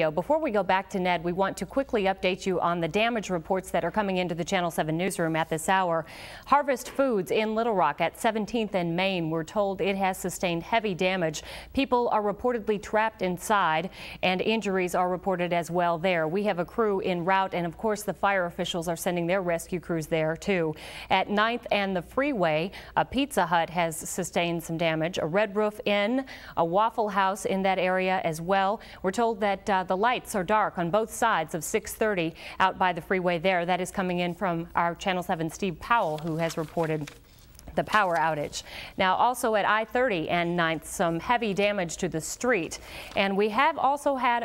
Before we go back to Ned, we want to quickly update you on the damage reports that are coming into the Channel 7 newsroom at this hour. Harvest Foods in Little Rock at 17th and Main, we're told it has sustained heavy damage. People are reportedly trapped inside, and injuries are reported as well there. We have a crew en route, and of course the fire officials are sending their rescue crews there too. At 9th and the Freeway, a Pizza Hut has sustained some damage. A Red Roof Inn, a Waffle House in that area as well. We're told that the lights are dark on both sides of 630 out by the freeway there. That is coming in from our Channel 7 Steve Powell, who has reported the power outage. Now also at I-30 and 9th, some heavy damage to the street. And we have also had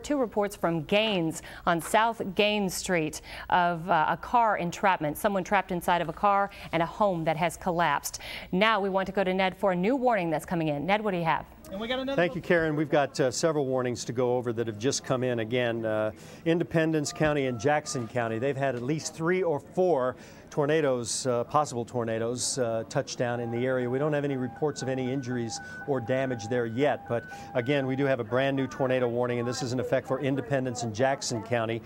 two reports from Gaines on South Gaines Street of a car entrapment. Someone trapped inside of a car and a home that has collapsed. Now we want to go to Ned for a new warning that's coming in. Ned, what do you have? And we got another Thank you, Karen. We've got several warnings to go over that have just come in. Again, Independence County and Jackson County, they've had at least 3 or 4 tornadoes, possible tornadoes, touch down in the area. We don't have any reports of any injuries or damage there yet, but again, we do have a brand new tornado warning, and this is in effect for Independence and Jackson County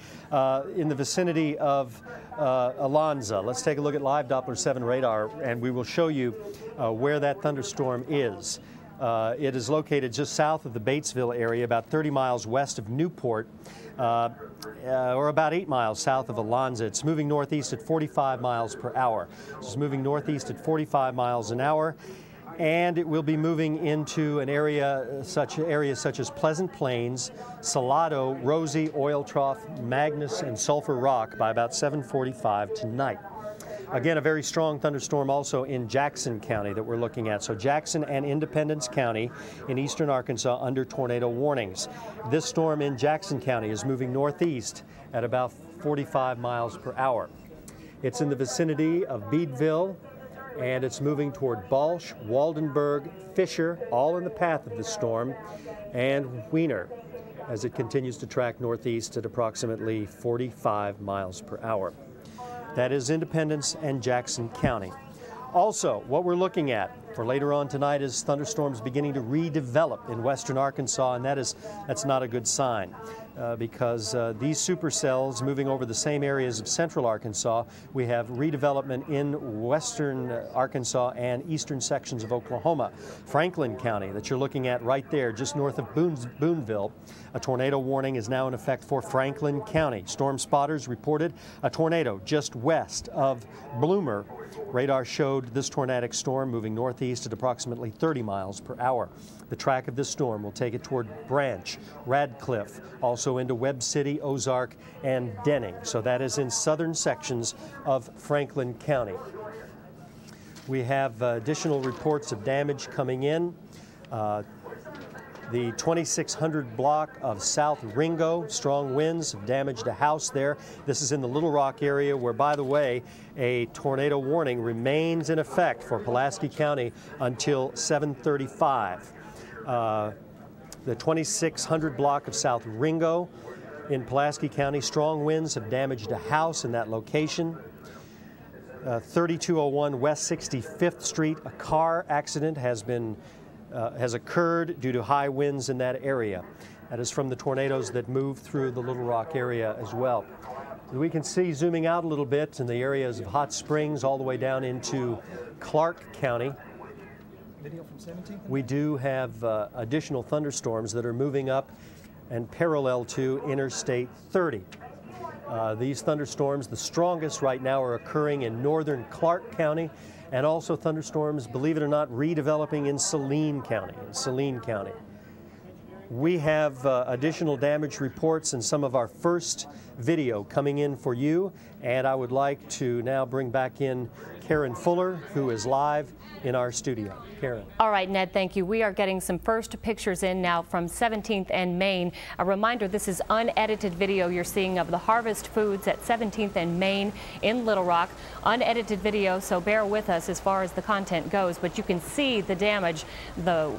in the vicinity of Alonza. Let's take a look at live Doppler 7 radar, and we will show you where that thunderstorm is. It is located just south of the Batesville area, about 30 miles west of Newport, or about 8 miles south of Alonza. It's moving northeast at 45 miles per hour. It's moving northeast at 45 miles an hour, and it will be moving into an areas such as Pleasant Plains, Salado, Rosie, Oil Trough, Magnus, and Sulphur Rock by about 7:45 tonight. Again, a very strong thunderstorm also in Jackson County that we're looking at. So Jackson and Independence County in eastern Arkansas under tornado warnings. This storm in Jackson County is moving northeast at about 45 miles per hour. It's in the vicinity of Beadville, and it's moving toward Balch, Waldenburg, Fisher, all in the path of the storm, and Wiener as it continues to track northeast at approximately 45 miles per hour. That is Independence and Jackson County. Also, what we're looking at for later on tonight is thunderstorms beginning to redevelop in western Arkansas, and that's not a good sign because these supercells moving over the same areas of central Arkansas, we have redevelopment in western Arkansas and eastern sections of Oklahoma. Franklin County that you're looking at right there just north of Boonville, a tornado warning is now in effect for Franklin County. Storm spotters reported a tornado just west of Bloomer. Radar showed this tornadic storm moving northeast at approximately 30 miles per hour. The track of this storm will take it toward Branch, Radcliffe, also into Webb City, Ozark, and Denning. So that is in southern sections of Franklin County. We have additional reports of damage coming in. The 2600 block of South Ringo, strong winds have damaged a house there. This is in the Little Rock area where, by the way, a tornado warning remains in effect for Pulaski County until 7:35. The 2600 block of South Ringo in Pulaski County, strong winds have damaged a house in that location. 3201 West 65th Street, a car accident has occurred due to high winds in that area. That is from the tornadoes that moved through the Little Rock area as well. We can see, zooming out a little bit, in the areas of Hot Springs all the way down into Clark County. video from 17th. We do have additional thunderstorms that are moving up and parallel to Interstate 30. These thunderstorms, the strongest right now, are occurring in northern Clark County, and also thunderstorms, believe it or not, redeveloping in Saline County. We have additional damage reports and some of our first video coming in for you, and I would like to now bring back in Karen Fuller, who is live in our studio. Karen. All right, Ned, thank you. We are getting some first pictures in now from 17th and Main. A reminder, this is unedited video you're seeing of the Harvest Foods at 17th and Main in Little Rock. Unedited video, so bear with us as far as the content goes, but you can see the damage, the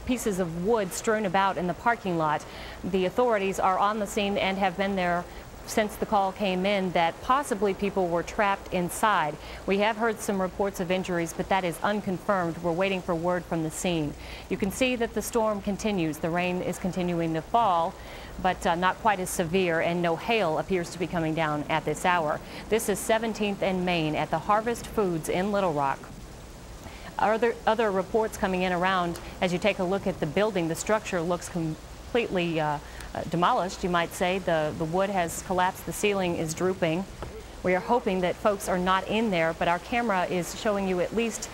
pieces of wood strewn about in the parking lot. The authorities are on the scene and have been there since the call came in that possibly people were trapped inside. We have heard some reports of injuries, but that is unconfirmed. We're waiting for word from the scene. You can see that the storm continues. The rain is continuing to fall, but not quite as severe, and no hail appears to be coming down at this hour. This is 17th and Main at the Harvest Foods in Little Rock. Other reports coming in around as you take a look at the building. The structure looks completely demolished, you might say. The wood has collapsed, the ceiling is drooping. We are hoping that folks are not in there, but our camera is showing you at least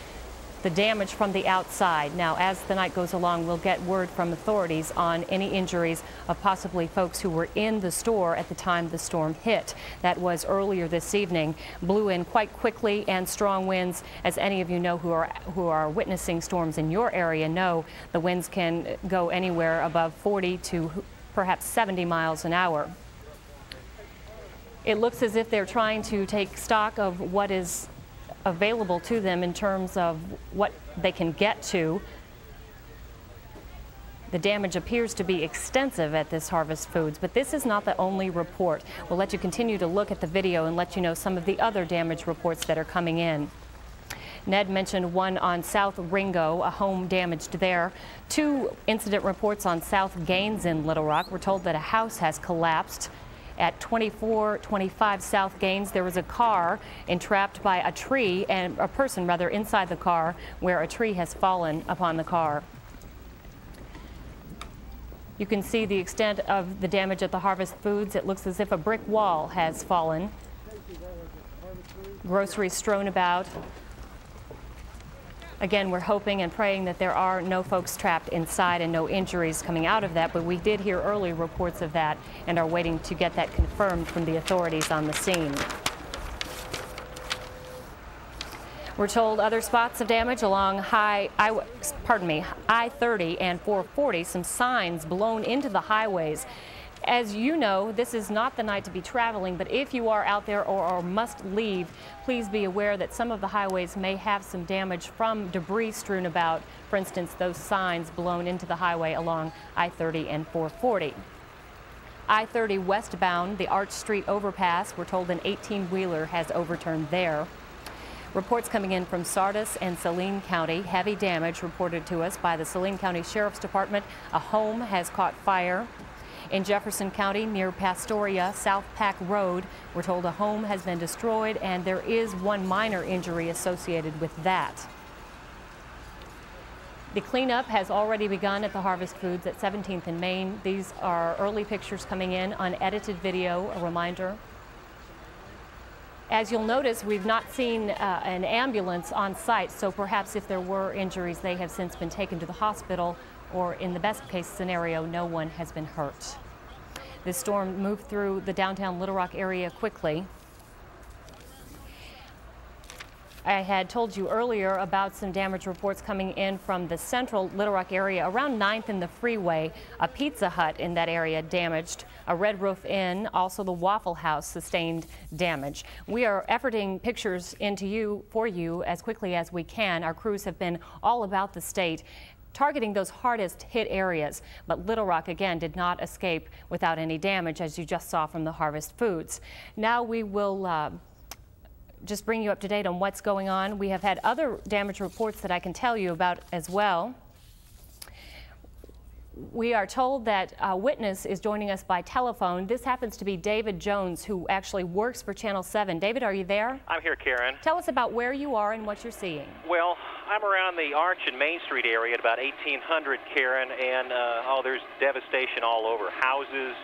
the damage from the outside. Now, as the night goes along, we'll get word from authorities on any injuries of possibly folks who were in the store at the time the storm hit. That was earlier this evening. Blew in quite quickly, and strong winds, as any of you know who are witnessing storms in your area know, the winds can go anywhere above 40 to perhaps 70 miles an hour. It looks as if they're trying to take stock of what is available to them in terms of what they can get to. The damage appears to be extensive at this Harvest Foods, but this is not the only report. We'll let you continue to look at the video and let you know some of the other damage reports that are coming in. Ned mentioned one on South Ringo, a home damaged there. 2 incident reports on South Gaines in Little Rock. We're told that a house has collapsed. At 2425 South Gaines, there was a car entrapped by a tree, and a person rather inside the car, where a tree has fallen upon the car. You can see the extent of the damage at the Harvest Foods. It looks as if a brick wall has fallen. Groceries strewn about. Again, we're hoping and praying that there are no folks trapped inside and no injuries coming out of that, but we did hear early reports of that and are waiting to get that confirmed from the authorities on the scene. We're told other spots of damage along I-30 and 440, some signs blown into the highways. As you know, this is not the night to be traveling, but if you are out there or must leave, please be aware that some of the highways may have some damage from debris strewn about. For instance, those signs blown into the highway along I-30 and 440. I-30 westbound, the Arch Street overpass, we're told an 18-wheeler has overturned there. Reports coming in from Sardis and Saline County. Heavy damage reported to us by the Saline County Sheriff's Department. A home has caught fire. In Jefferson County, near Pastoria, South Pack Road, we're told a home has been destroyed, and there is one minor injury associated with that. The cleanup has already begun at the Harvest Foods at 17th and Main. These are early pictures coming in, unedited video, a reminder. As you'll notice, we've not seen an ambulance on site, so perhaps if there were injuries, they have since been taken to the hospital, or in the best case scenario, no one has been hurt. This storm moved through the downtown Little Rock area quickly. I had told you earlier about some damage reports coming in from the central Little Rock area around 9th and the freeway. A Pizza Hut in that area damaged. A Red Roof Inn, also the Waffle House, sustained damage. We are efforting pictures for you as quickly as we can. Our crews have been all about the state, targeting those hardest hit areas, but Little Rock again did not escape without any damage, as you just saw from the Harvest Foods. Now we will just bring you up to date on what's going on. We have had other damage reports that I can tell you about as well. We are told that a witness is joining us by telephone. This happens to be David Jones, who actually works for Channel 7. David, are you there? I'm here, Karen. Tell us about where you are and what you're seeing. Well, I'm around the Arch and Main Street area at about 1800, Karen, and there's devastation all over. Houses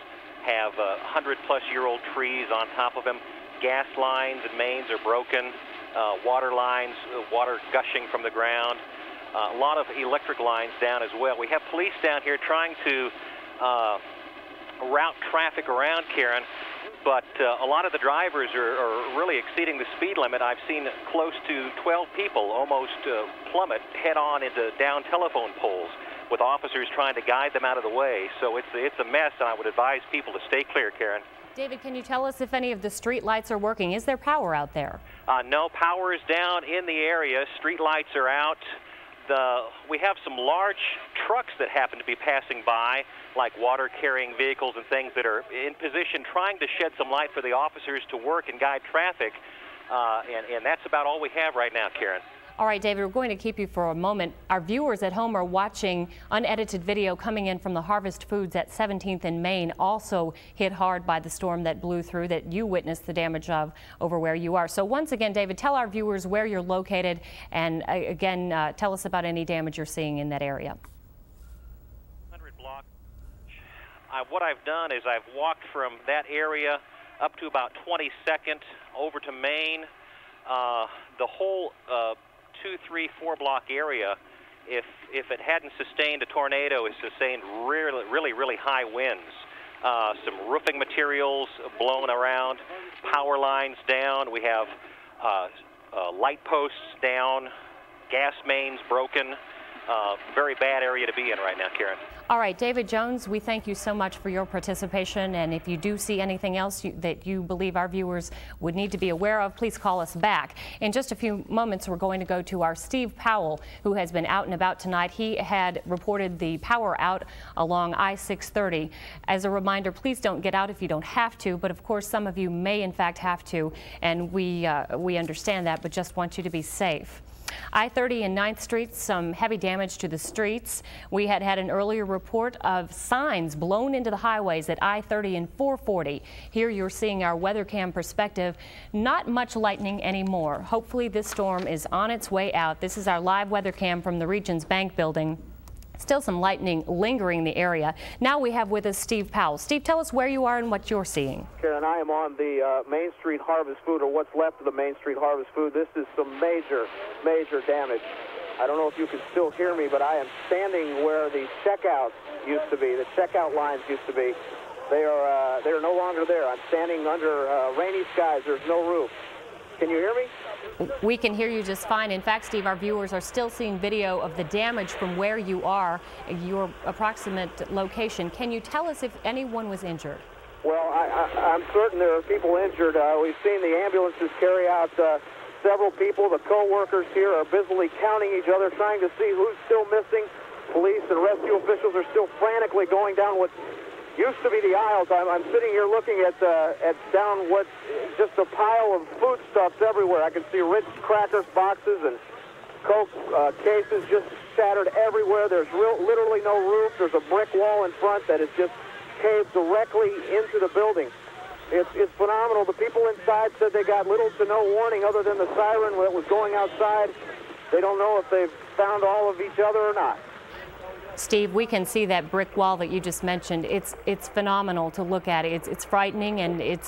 have 100-plus-year-old trees on top of them. Gas lines and mains are broken. Water lines, water gushing from the ground. A lot of electric lines down as well. We have police down here trying to route traffic around, Karen, but a lot of the drivers are really exceeding the speed limit. I've seen close to 12 people almost plummet head-on into down telephone poles, with officers trying to guide them out of the way. So it's a mess, and I would advise people to stay clear, Karen. David, can you tell us if any of the street lights are working? Is there power out there? No, power is down in the area. Street lights are out. we have some large trucks that happen to be passing by, like water-carrying vehicles and things that are in position trying to shed some light for the officers to work and guide traffic. And that's about all we have right now, Karen. All right, David, we're going to keep you for a moment. Our viewers at home are watching unedited video coming in from the Harvest Foods at 17th and Main, also hit hard by the storm that blew through, that you witnessed the damage of over where you are. So once again, David, tell our viewers where you're located, and again, tell us about any damage you're seeing in that area. 100 block. What I've done is I've walked from that area up to about 22nd over to Main. The whole 2, 3, 4 block area, if it hadn't sustained a tornado, is sustained really high winds. Some roofing materials blown around, power lines down. We have light posts down, gas mains broken. Very bad area to be in right now, Karen. All right, David Jones, we thank you so much for your participation, and if you do see anything else that you believe our viewers would need to be aware of, please call us back. In just a few moments, we're going to go to our Steve Powell, who has been out and about tonight. He had reported the power out along I-630. As a reminder, please don't get out if you don't have to, but of course some of you may in fact have to, and we understand that, but just want you to be safe. I-30 and 9th Street, some heavy damage to the streets. We had an earlier report of signs blown into the highways at I-30 and 440. Here you're seeing our weather cam perspective. Not much lightning anymore. Hopefully this storm is on its way out. This is our live weather cam from the Regions Bank building. Still some lightning lingering in the area. Now we have with us Steve Powell. Steve, tell us where you are and what you're seeing. Karen, I am on the Main Street Harvest Food, or what's left of the Main Street Harvest Food. This is some major damage. I don't know if you can still hear me, but I am standing where the checkouts used to be, the checkout lines used to be. They are no longer there. I'm standing under rainy skies. There's no roof. Can you hear me? We can hear you just fine. In fact, Steve, our viewers are still seeing video of the damage from where you are, your approximate location. Can you tell us if anyone was injured? Well, I'm certain there are people injured. We've seen the ambulances carry out several people. The co-workers here are busily counting each other, trying to see who's still missing. Police and rescue officials are still frantically going down what used to be the aisles. I'm sitting here looking at down what just a pile of foodstuffs everywhere. I can see Ritz crackers boxes and Coke cases just shattered everywhere. There's literally no roof. There's a brick wall in front that is just caved directly into the building. It's phenomenal. The people inside said they got little to no warning other than the siren that was going outside. They don't know if they've found all of each other or not. Steve, we can see that brick wall that you just mentioned. It's phenomenal to look at. It's frightening, and it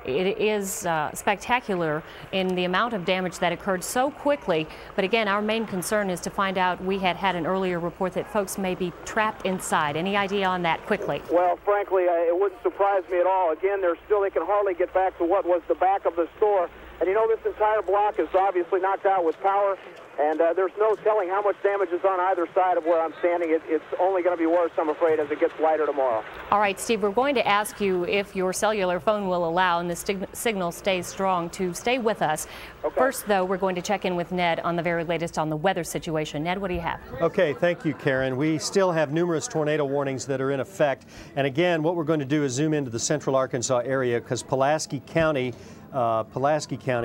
is spectacular in the amount of damage that occurred so quickly. But again, our main concern is to find out. We had an earlier report that folks may be trapped inside. Any idea on that quickly? Well, frankly, it wouldn't surprise me at all. Again, they can hardly get back to what was the back of the store. And you know, this entire block is obviously knocked out with power. And there's no telling how much damage is on either side of where I'm standing. It's only going to be worse, I'm afraid, as it gets lighter tomorrow. All right, Steve, we're going to ask you if your cellular phone will allow, and the signal stays strong, to stay with us. Okay. First, though, we're going to check in with Ned on the very latest on the weather situation. Ned, what do you have? Okay, thank you, Karen. We still have numerous tornado warnings that are in effect. And again, what we're going to do is zoom into the central Arkansas area, because Pulaski County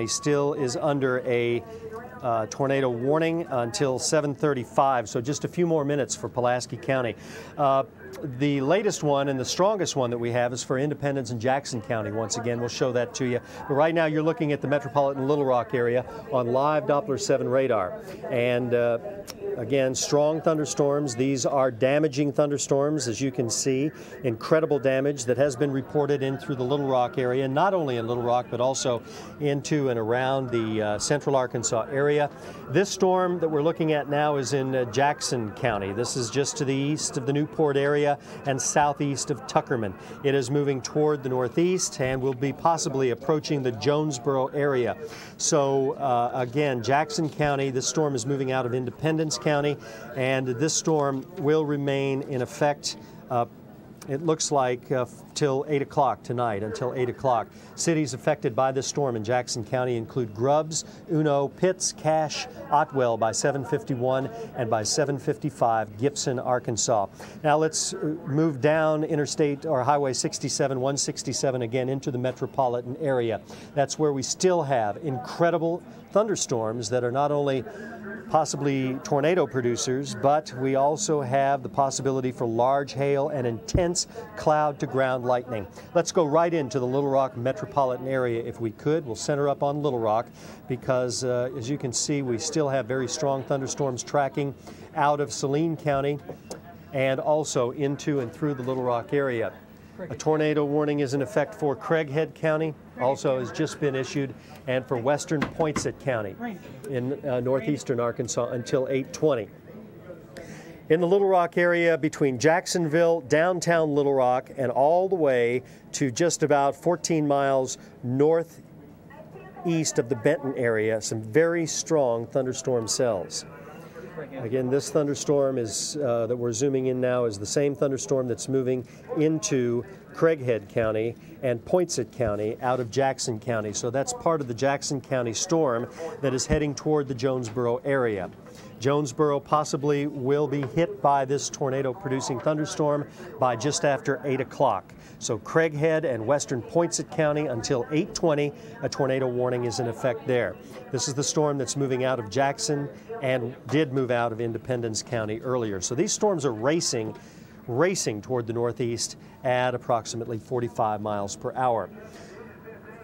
still is under a tornado warning until 7:35, so just a few more minutes for Pulaski County. The latest one and the strongest one that we have is for Independence and Jackson County. Once again, we'll show that to you. But right now you're looking at the Metropolitan Little Rock area on live Doppler 7 radar. And again, strong thunderstorms. These are damaging thunderstorms, as you can see. Incredible damage that has been reported in through the Little Rock area, not only in Little Rock, but also into and around the central Arkansas area. This storm that we're looking at now is in Jackson County. This is just to the east of the Newport area and southeast of Tuckerman. It is moving toward the northeast and will be possibly approaching the Jonesboro area. So again, Jackson County, this storm is moving out of Independence County, and this storm will remain in effect it looks like till 8 o'clock tonight, until 8 o'clock. Cities affected by this storm in Jackson County include Grubbs, Uno, Pitts, Cache, Otwell by 7:51, and by 7:55, Gibson, Arkansas. Now let's move down Interstate or Highway 67, 167 again into the metropolitan area. That's where we still have incredible thunderstorms that are not only possibly tornado producers, but we also have the possibility for large hail and intense cloud-to-ground lightning. Let's go right into the Little Rock metropolitan area if we could. We'll center up on Little Rock because, as you can see, we still have very strong thunderstorms tracking out of Saline County and also into and through the Little Rock area. A tornado warning is in effect for Craighead County, also has just been issued, and for western Poinsett County in northeastern Arkansas until 8:20. In the Little Rock area between Jacksonville, downtown Little Rock, and all the way to just about 14 miles northeast of the Benton area, some very strong thunderstorm cells. Again, this thunderstorm is that we're zooming in now is the same thunderstorm that's moving into Craighead County and Poinsett County out of Jackson County. So that's part of the Jackson County storm that is heading toward the Jonesboro area. Jonesboro possibly will be hit by this tornado-producing thunderstorm by just after 8 o'clock. So Craighead and western Poinsett County until 8:20, a tornado warning is in effect there. This is the storm that's moving out of Jackson and did move out of Independence County earlier. So these storms are racing toward the northeast at approximately 45 miles per hour.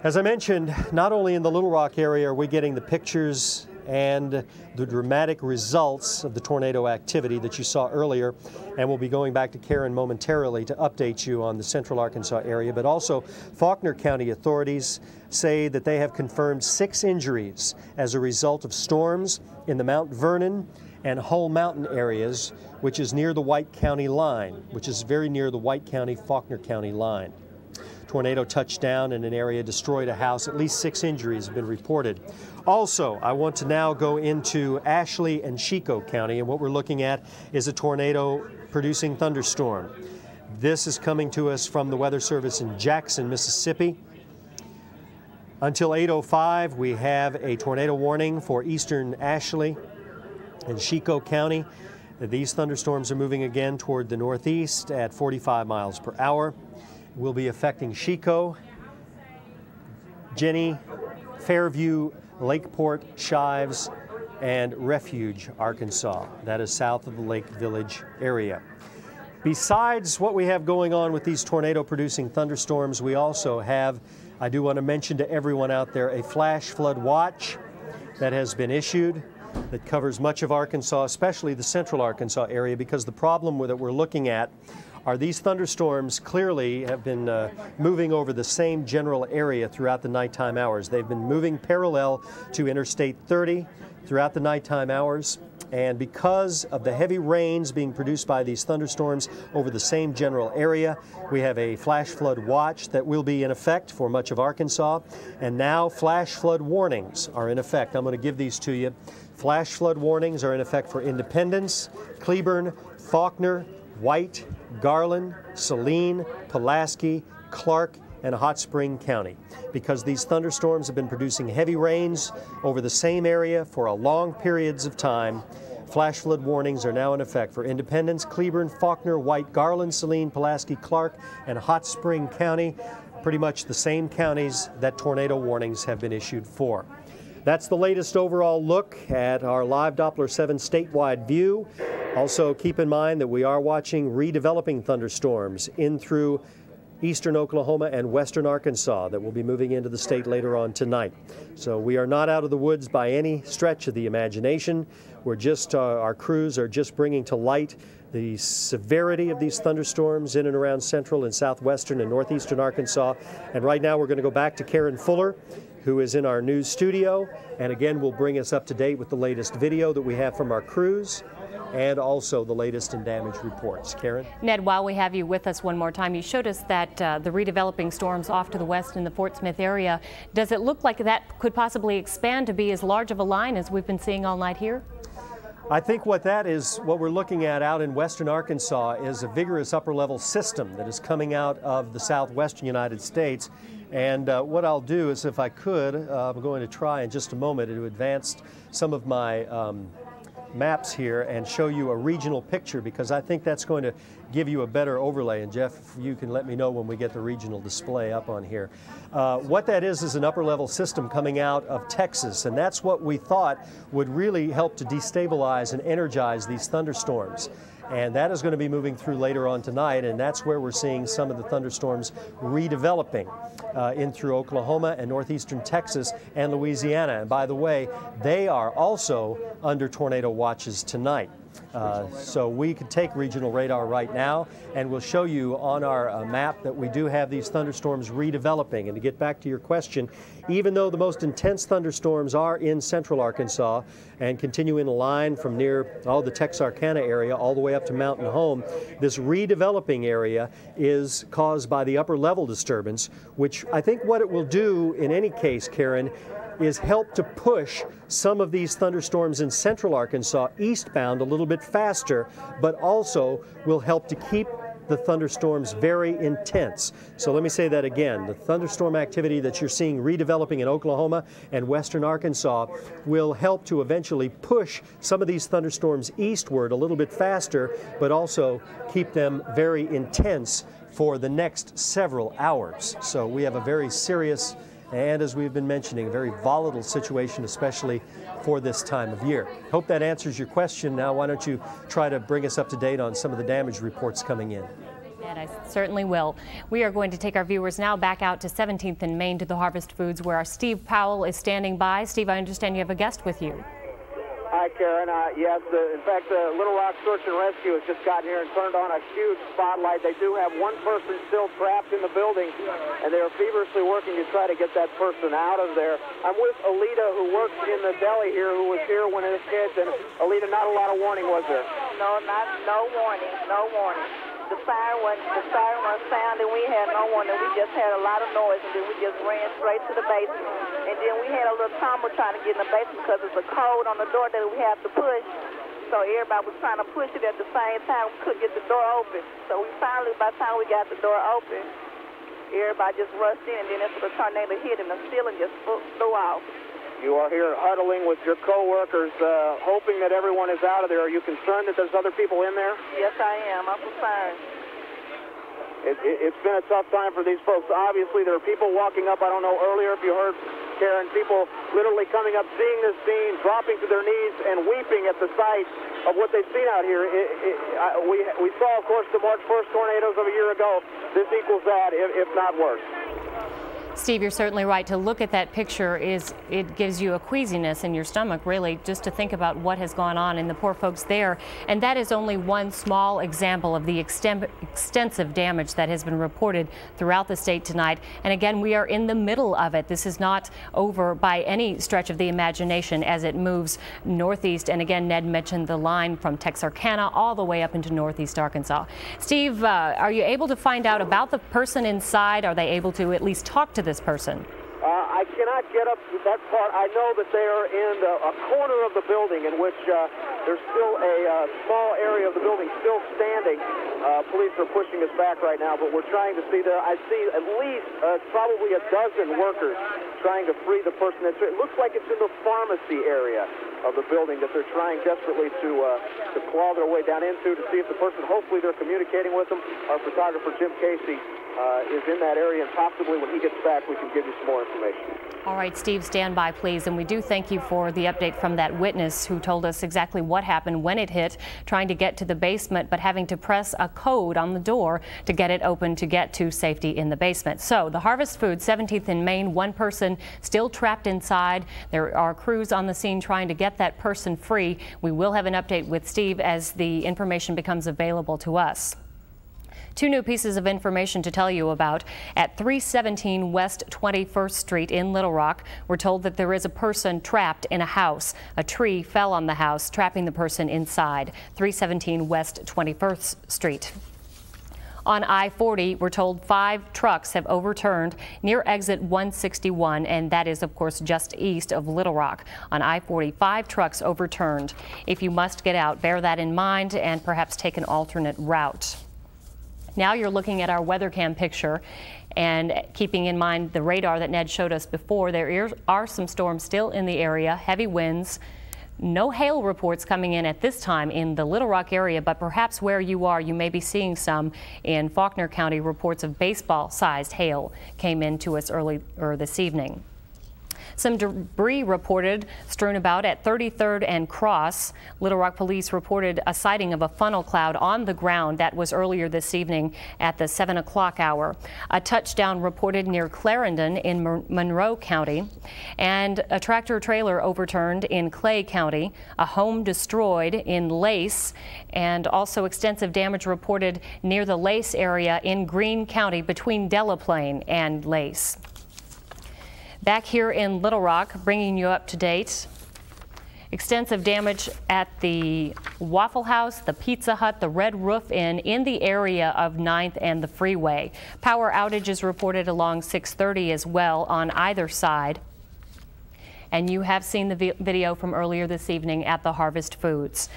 As I mentioned, not only in the Little Rock area are we getting the pictures and the dramatic results of the tornado activity that you saw earlier, and we'll be going back to Karen momentarily to update you on the central Arkansas area, but also Faulkner County authorities say that they have confirmed 6 injuries as a result of storms in the Mount Vernon and Hull Mountain areas, which is near the White County line, which is very near the White County, Faulkner County line. Tornado touched down in an area, destroyed a house. At least 6 injuries have been reported. Also, I want to now go into Ashley and Chico County, and what we're looking at is a tornado-producing thunderstorm. This is coming to us from the Weather Service in Jackson, Mississippi. Until 8:05, we have a tornado warning for eastern Ashley and Chico County. These thunderstorms are moving again toward the northeast at 45 miles per hour. Will be affecting Chico, Jenny, Fairview, Lakeport, Shives, and Refuge, Arkansas. That is south of the Lake Village area. Besides what we have going on with these tornado-producing thunderstorms, we also have, I do want to mention to everyone out there, a flash flood watch that has been issued that covers much of Arkansas, especially the central Arkansas area, because the problem that we're looking at are these thunderstorms clearly have been moving over the same general area throughout the nighttime hours. They've been moving parallel to Interstate 30 throughout the nighttime hours. And because of the heavy rains being produced by these thunderstorms over the same general area, we have a flash flood watch that will be in effect for much of Arkansas. And now flash flood warnings are in effect. I'm going to give these to you. Flash flood warnings are in effect for Independence, Cleburne, Faulkner, White, Garland, Saline, Pulaski, Clark, and Hot Spring County. Because these thunderstorms have been producing heavy rains over the same area for long periods of time, flash flood warnings are now in effect for Independence, Cleburne, Faulkner, White, Garland, Saline, Pulaski, Clark, and Hot Spring County, pretty much the same counties that tornado warnings have been issued for. That's the latest overall look at our live Doppler 7 statewide view. Also, keep in mind that we are watching redeveloping thunderstorms in through eastern Oklahoma and western Arkansas that will be moving into the state later on tonight. So we are not out of the woods by any stretch of the imagination. We're just, our crews are just bringing to light the severity of these thunderstorms in and around central and southwestern and northeastern Arkansas. And right now we're going to go back to Karen Fuller, who is in our news studio, and again will bring us up to date with the latest video that we have from our crews and also the latest in damage reports. Karen? Ned, while we have you with us one more time, you showed us that the redeveloping storms off to the west in the Fort Smith area. Does it look like that could possibly expand to be as large of a line as we've been seeing all night here? I think what we're looking at out in western Arkansas is a vigorous upper-level system that is coming out of the southwestern United States. And what I'll do is, if I could, I'm going to try in just a moment to advance some of my maps here and show you a regional picture, because I think that's going to give you a better overlay. And Jeff, you can let me know when we get the regional display up on here. What that is an upper level system coming out of Texas, and that's what we thought would really help to destabilize and energize these thunderstorms. And that is going to be moving through later on tonight, and that's where we're seeing some of the thunderstorms redeveloping in through Oklahoma and northeastern Texas and Louisiana. And by the way, they are also under tornado watches tonight. So we could take regional radar right now, and we'll show you on our map that we do have these thunderstorms redeveloping. And to get back to your question, even though the most intense thunderstorms are in central Arkansas and continue in a line from near the Texarkana area all the way up to Mountain Home, this redeveloping area is caused by the upper level disturbance, which I think what it will do in any case, Karen, is help to push some of these thunderstorms in central Arkansas eastbound a little bit faster, but also will help to keep the thunderstorms very intense. So let me say that again. The thunderstorm activity that you're seeing redeveloping in Oklahoma and western Arkansas will help to eventually push some of these thunderstorms eastward a little bit faster, but also keep them very intense for the next several hours. So we have a very serious and, as we've been mentioning, a very volatile situation, especially for this time of year. Hope that answers your question. Now, why don't you try to bring us up to date on some of the damage reports coming in? And I certainly will. We are going to take our viewers now back out to 17th and Main to the Harvest Foods, where our Steve Powell is standing by. Steve, I understand you have a guest with you. Hi, Karen. Yes, in fact, the Little Rock Search and Rescue has just gotten here and turned on a huge spotlight. They do have one person still trapped in the building, and they are feverishly working to try to get that person out of there. I'm with Alita, who works in the deli here, who was here when it hit. And Alita, not a lot of warning, was there? No warning. The siren was sounding. We had no warning. We just had a lot of noise, and then we just ran straight to the basement. And then we had a little tumble trying to get in the basement because there's a code on the door that we have to push. So everybody was trying to push it at the same time. We couldn't get the door open. So we finally, by the time we got the door open, everybody just rushed in, and then that's when the tornado hit, and the ceiling just flew off. You are here huddling with your co-workers, hoping that everyone is out of there. Are you concerned that there's other people in there? Yes, I am. I'm concerned. It's been a tough time for these folks. Obviously, there are people walking up. I don't know earlier if you heard, Karen, people literally coming up, seeing this scene, dropping to their knees and weeping at the sight of what they've seen out here. We saw, of course, the March 1st tornadoes of a year ago. This equals that, if not worse. Steve, you're certainly right. To look at that picture, it gives you a queasiness in your stomach, really, just to think about what has gone on and the poor folks there. And that is only one small example of the extensive damage that has been reported throughout the state tonight. And again, we are in the middle of it. This is not over by any stretch of the imagination as it moves northeast. And again, Ned mentioned the line from Texarkana all the way up into northeast Arkansas. Steve, are you able to find out about the person inside? Are they able to at least talk to this person? I cannot get up to that part. I know that they are in a corner of the building in which there's still a small area of the building still standing. Police are pushing us back right now, but we're trying to see there. I see at least probably a dozen workers trying to free the person. It looks like it's in the pharmacy area of the building that they're trying desperately to claw their way down into to see if the person, hopefully they're communicating with them. Our photographer, Jim Casey, is in that area, and possibly when he gets back we can give you some more information. All right, Steve, stand by, please. And we do thank you for the update from that witness who told us exactly what happened when it hit, trying to get to the basement, but having to press a code on the door to get it open to get to safety in the basement. So the Harvest Foods, 17th and Main, one person still trapped inside. There are crews on the scene trying to get that person free. We will have an update with Steve as the information becomes available to us. Two new pieces of information to tell you about. At 317 West 21st Street in Little Rock, we're told that there is a person trapped in a house. A tree fell on the house, trapping the person inside. 317 West 21st Street. On I-40, we're told 5 trucks have overturned near exit 161, and that is, of course, just east of Little Rock. On I-40, 5 trucks overturned. If you must get out, bear that in mind and perhaps take an alternate route. Now you're looking at our weather cam picture, and keeping in mind the radar that Ned showed us before, there are some storms still in the area, heavy winds. No hail reports coming in at this time in the Little Rock area, but perhaps where you are, you may be seeing some. In Faulkner County, reports of baseball-sized hail came in to us earlier this evening. Some debris reported strewn about at 33rd and Cross. Little Rock police reported a sighting of a funnel cloud on the ground. That was earlier this evening at the 7 o'clock hour. A touchdown reported near Clarendon in Monroe County, and a tractor trailer overturned in Clay County, a home destroyed in Lace, and also extensive damage reported near the Lace area in Greene County between Delaplane and Lace. Back here in Little Rock, bringing you up to date. Extensive damage at the Waffle House, the Pizza Hut, the Red Roof Inn in the area of 9th and the freeway. Power outages reported along 630 as well on either side. And you have seen the video from earlier this evening at the Harvest Foods.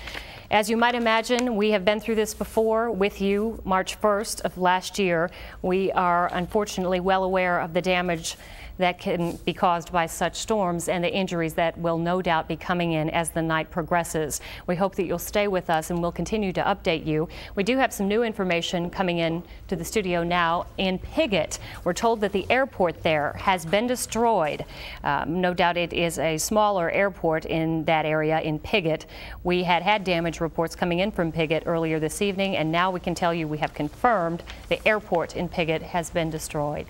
As you might imagine, we have been through this before with you March 1st of last year. We are unfortunately well aware of the damage that can be caused by such storms and the injuries that will no doubt be coming in as the night progresses. We hope that you'll stay with us and we'll continue to update you. We do have some new information coming in to the studio now. In Piggott, we're told that the airport there has been destroyed. No doubt it is a smaller airport in that area in Piggott. We had damage reports coming in from Piggott earlier this evening, and now we can tell you we have confirmed the airport in Piggott has been destroyed.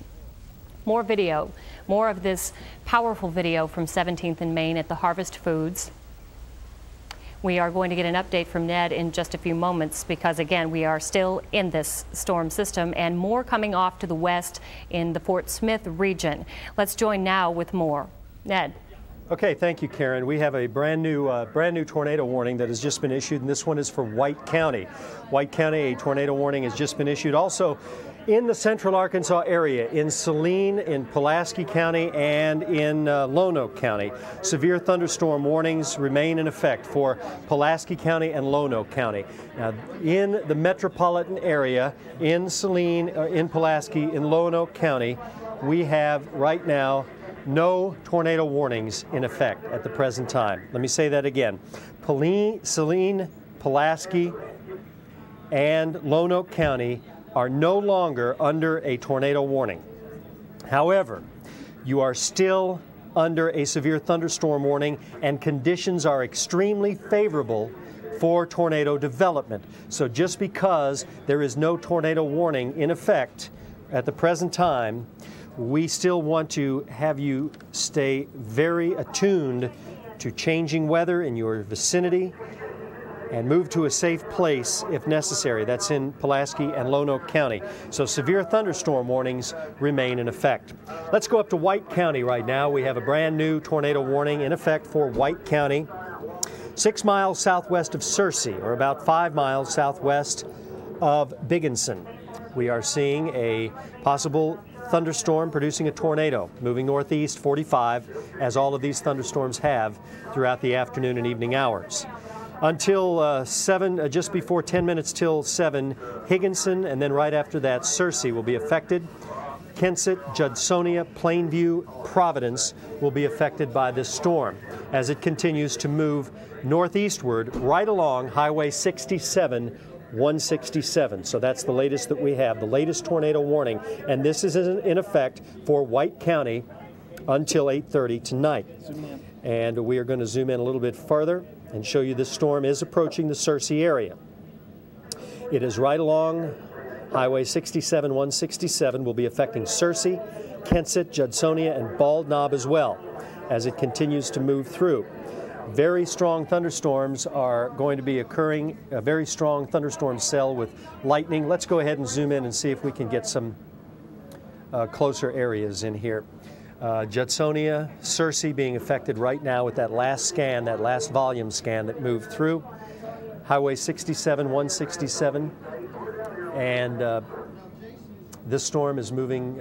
More video, more of this powerful video from 17th and Main at the Harvest Foods. We are going to get an update from Ned in just a few moments because, again, we are still in this storm system and more coming off to the west in the Fort Smith region. Let's join now with more. Ned. Okay, thank you, Karen. We have a brand new tornado warning that has just been issued, and this one is for White County. White County, a tornado warning has just been issued. Also, in the central Arkansas area, in Saline, in Pulaski County, and in Lonoke County, severe thunderstorm warnings remain in effect for Pulaski County and Lonoke County. Now, in the metropolitan area, in Saline, in Pulaski, in Lonoke County, we have right now no tornado warnings in effect at the present time. Let me say that again. Saline, Pulaski, and Lonoke County are no longer under a tornado warning. However, you are still under a severe thunderstorm warning, and conditions are extremely favorable for tornado development. So just because there is no tornado warning in effect at the present time, we still want to have you stay very attuned to changing weather in your vicinity and move to a safe place if necessary. That's in Pulaski and Lonoke County. So severe thunderstorm warnings remain in effect. Let's go up to White County right now. We have a brand new tornado warning in effect for White County. 6 miles southwest of Searcy, or about 5 miles southwest of Bigginson. We are seeing a possible thunderstorm producing a tornado moving northeast 45, as all of these thunderstorms have throughout the afternoon and evening hours. Until 7, just before 10 minutes till 7, Higginson, and then right after that, Searcy will be affected. Kensett, Judsonia, Plainview, Providence will be affected by this storm as it continues to move northeastward right along Highway 67, 167. So that's the latest that we have, the latest tornado warning, and this is in effect for White County until 8:30 tonight. And we are going to zoom in a little bit further and show you this storm is approaching the Searcy area. It is right along Highway 67, 167, will be affecting Searcy, Kensett, Judsonia, and Bald Knob as well as it continues to move through. Very strong thunderstorms are going to be occurring, a very strong thunderstorm cell with lightning. Let's go ahead and zoom in and see if we can get some closer areas in here. Judsonia, Searcy being affected right now with that last scan, that last volume scan that moved through. Highway 67, 167, and This storm is moving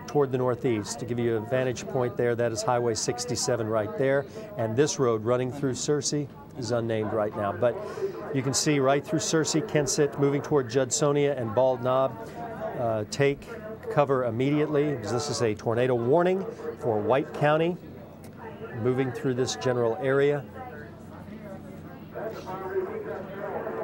toward the northeast. To give you a vantage point there, that is Highway 67 right there. And this road running through Searcy is unnamed right now. But you can see right through Searcy, Kensett, moving toward Judsonia and Bald Knob. Take cover immediately, because this is a tornado warning for White County, moving through this general area.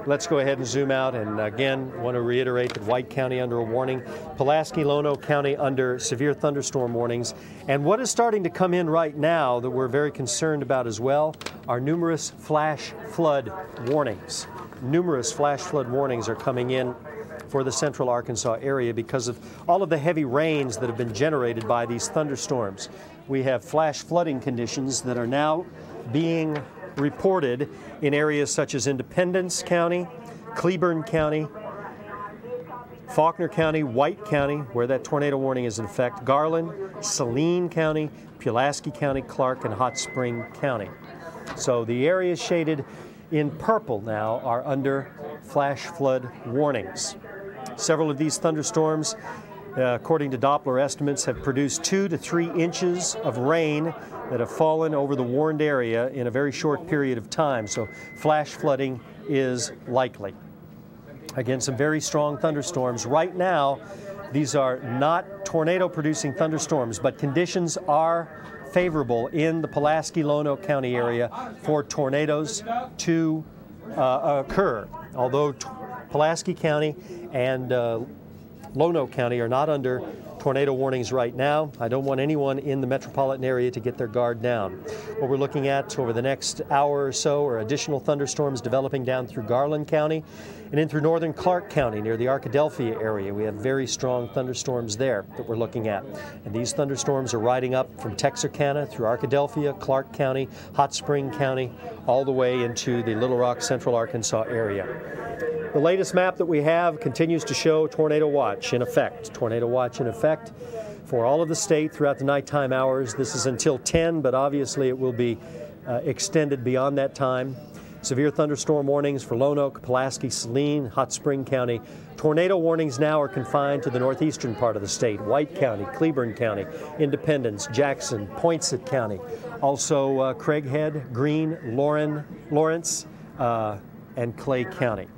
Let's go ahead and zoom out, and again, want to reiterate that White County under a warning, Pulaski, Lono County under severe thunderstorm warnings. And what is starting to come in right now that we're very concerned about as well are numerous flash flood warnings. Numerous flash flood warnings are coming in for the central Arkansas area because of all of the heavy rains that have been generated by these thunderstorms. We have flash flooding conditions that are now being reported in areas such as Independence County, Cleburne County, Faulkner County, White County, where that tornado warning is in effect, Garland, Saline County, Pulaski County, Clark, and Hot Spring County. So the areas shaded in purple now are under flash flood warnings. Several of these thunderstorms, according to Doppler estimates, have produced 2 to 3 inches of rain that have fallen over the warned area in a very short period of time. So flash flooding is likely. Again, some very strong thunderstorms. Right now, these are not tornado-producing thunderstorms, but conditions are favorable in the Pulaski-Lono County area for tornadoes to occur. Although Pulaski County and Lono County are not under tornado warnings right now, I don't want anyone in the metropolitan area to get their guard down. What we're looking at over the next hour or so are additional thunderstorms developing down through Garland County and in through northern Clark County near the Arkadelphia area. We have very strong thunderstorms there that we're looking at. And these thunderstorms are riding up from Texarkana through Arkadelphia, Clark County, Hot Spring County, all the way into the Little Rock, central Arkansas area. The latest map that we have continues to show tornado watch in effect. Tornado watch in effect for all of the state throughout the nighttime hours. This is until 10, but obviously it will be extended beyond that time. Severe thunderstorm warnings for Lonoke, Pulaski, Saline, Hot Spring County. Tornado warnings now are confined to the northeastern part of the state. White County, Cleburne County, Independence, Jackson, Poinsett County. Also Craighead, Greene, Lawrence, and Clay County.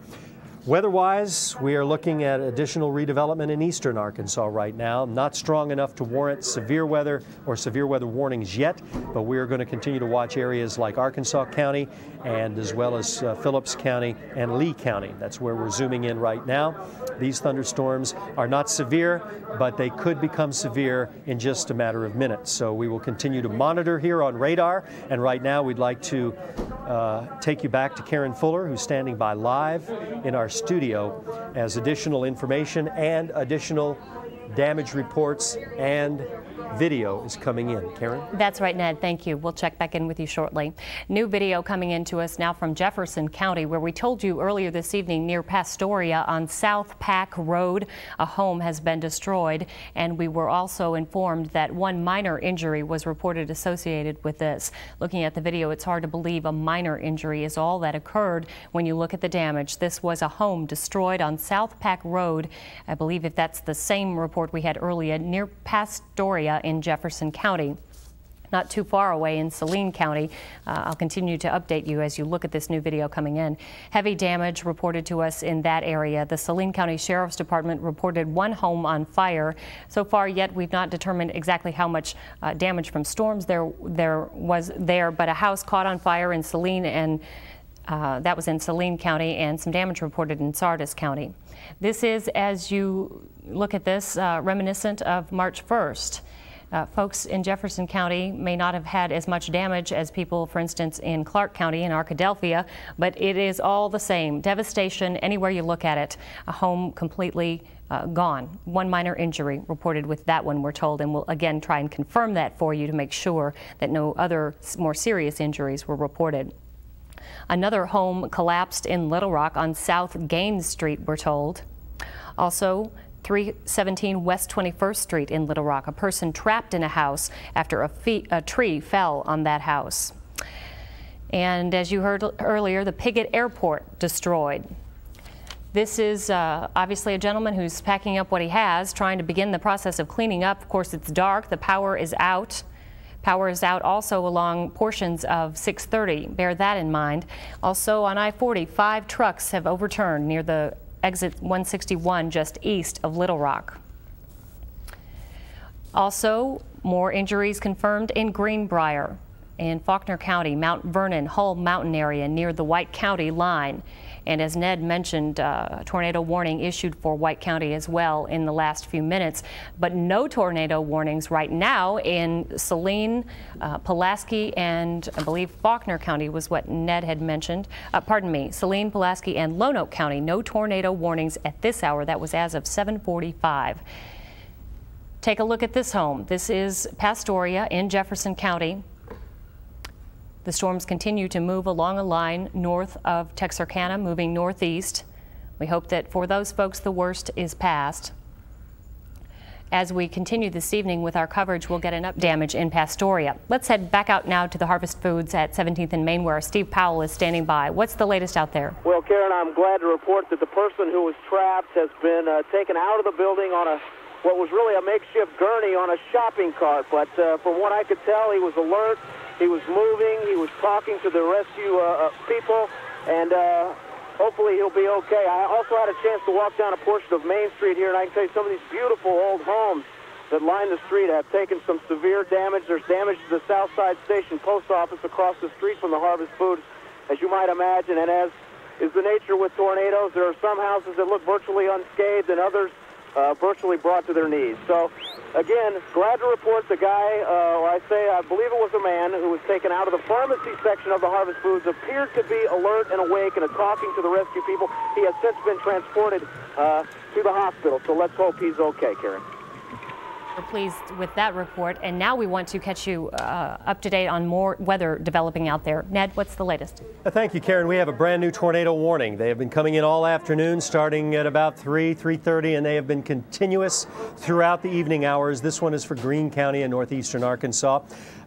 Weather-wise, we are looking at additional redevelopment in eastern Arkansas right now. Not strong enough to warrant severe weather or severe weather warnings yet, but we are going to continue to watch areas like Arkansas County and as well as Phillips County and Lee County. That's where we're zooming in right now. These thunderstorms are not severe, but they could become severe in just a matter of minutes. So we will continue to monitor here on radar, and right now we'd like to take you back to Karen Fuller, who's standing by live in our studio as additional information and additional damage reports and video is coming in. Karen? That's right, Ned. Thank you. We'll check back in with you shortly. New video coming in to us now from Jefferson County, where we told you earlier this evening near Pastoria on South Pack Road, a home has been destroyed, and we were also informed that one minor injury was reported associated with this. Looking at the video, it's hard to believe a minor injury is all that occurred when you look at the damage. This was a home destroyed on South Pack Road. I believe if that's the same report we had earlier, near Pastoria in Jefferson County. Not too far away in Saline County. I'll continue to update you as you look at this new video coming in. Heavy damage reported to us in that area. The Saline County Sheriff's Department reported one home on fire. So far yet, we've not determined exactly how much damage from storms there was, but a house caught on fire in Saline, and that was in Saline County, and some damage reported in Sardis County. This is, as you look at this, reminiscent of March 1st. Folks in Jefferson County may not have had as much damage as people, for instance, in Clark County and Arkadelphia, but it is all the same. Devastation anywhere you look at it. A home completely gone. One minor injury reported with that one, we're told, and we'll again try and confirm that for you to make sure that no other more serious injuries were reported. Another home collapsed in Little Rock on South Gaines Street, we're told. Also, 317 West 21st Street in Little Rock. A person trapped in a house after a tree fell on that house. And as you heard earlier, the Piggott Airport destroyed. This is obviously a gentleman who's packing up what he has, trying to begin the process of cleaning up. Of course, it's dark. The power is out. Power is out also along portions of 630. Bear that in mind. Also on I-40, 5 trucks have overturned near the exit 161 just east of Little Rock. Also, more injuries confirmed in Greenbrier in Faulkner County, Mount Vernon, Hull Mountain area near the White County line. And as Ned mentioned, a tornado warning issued for White County as well in the last few minutes. But no tornado warnings right now in Saline, Pulaski, and I believe Faulkner County was what Ned had mentioned. Pardon me, Saline, Pulaski, and Lonoke County. No tornado warnings at this hour. That was as of 7:45. Take a look at this home. This is Pastoria in Jefferson County. The storms continue to move along a line north of Texarkana, moving northeast. We hope that for those folks, the worst is past. As we continue this evening with our coverage, we'll get an damage in Pastoria. Let's head back out now to the Harvest Foods at 17th and Main, where Steve Powell is standing by. What's the latest out there? Well, Karen, I'm glad to report that the person who was trapped has been taken out of the building on what was really a makeshift gurney on a shopping cart. But from what I could tell, he was alert. He was moving, he was talking to the rescue people, and hopefully he'll be okay. I also had a chance to walk down a portion of Main Street here, and I can tell you some of these beautiful old homes that line the street have taken some severe damage. There's damage to the Southside Station Post Office across the street from the Harvest Foods, as you might imagine, and as is the nature with tornadoes, there are some houses that look virtually unscathed and others virtually brought to their knees. So, again, glad to report the guy, I believe it was a man who was taken out of the pharmacy section of the Harvest Foods, appeared to be alert and awake and talking to the rescue people. He has since been transported to the hospital, so let's hope he's okay, Karen. We're pleased with that report, and now we want to catch you up to date on more weather developing out there. Ned, what's the latest? Thank you, Karen. We have a brand new tornado warning. They have been coming in all afternoon, starting at about 3:30, and they have been continuous throughout the evening hours. This one is for Greene County in northeastern Arkansas.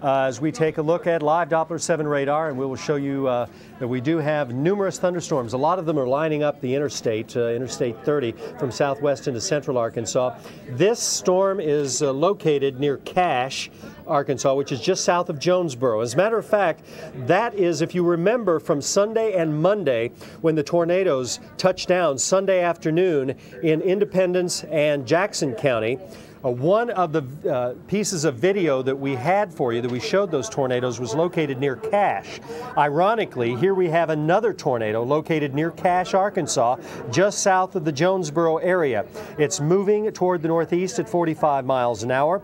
As we take a look at live Doppler 7 radar, and we will show you that we do have numerous thunderstorms. A lot of them are lining up the interstate, Interstate 30, from southwest into central Arkansas. This storm is located near Cache, Arkansas, which is just south of Jonesboro. As a matter of fact, that is, if you remember, from Sunday and Monday when the tornadoes touched down Sunday afternoon in Independence and Jackson County. One of the pieces of video that we had for you, that we showed those tornadoes, was located near Cache. Ironically, here we have another tornado located near Cache, Arkansas, just south of the Jonesboro area. It's moving toward the northeast at 45 miles an hour.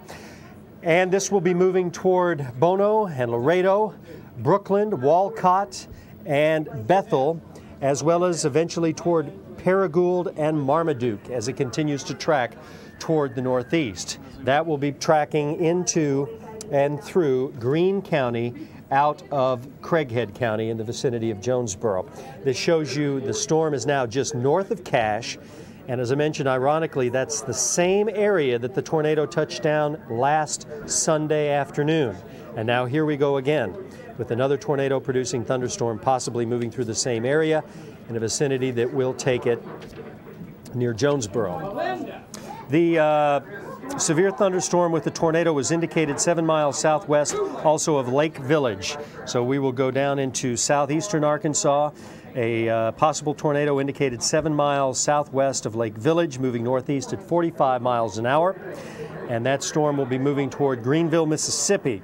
And this will be moving toward Bono and Laredo, Brookland, Walcott, and Bethel, as well as eventually toward Paragould and Marmaduke as it continues to track toward the northeast. That will be tracking into and through Greene County out of Craighead County in the vicinity of Jonesboro. This shows you the storm is now just north of Cache, and as I mentioned, ironically, that's the same area that the tornado touched down last Sunday afternoon. And now here we go again with another tornado producing thunderstorm, possibly moving through the same area in a vicinity that will take it near Jonesboro. The severe thunderstorm with the tornado was indicated 7 miles southwest also of Lake Village. So we will go down into southeastern Arkansas. A possible tornado indicated 7 miles southwest of Lake Village, moving northeast at 45 miles an hour. And that storm will be moving toward Greenville, Mississippi.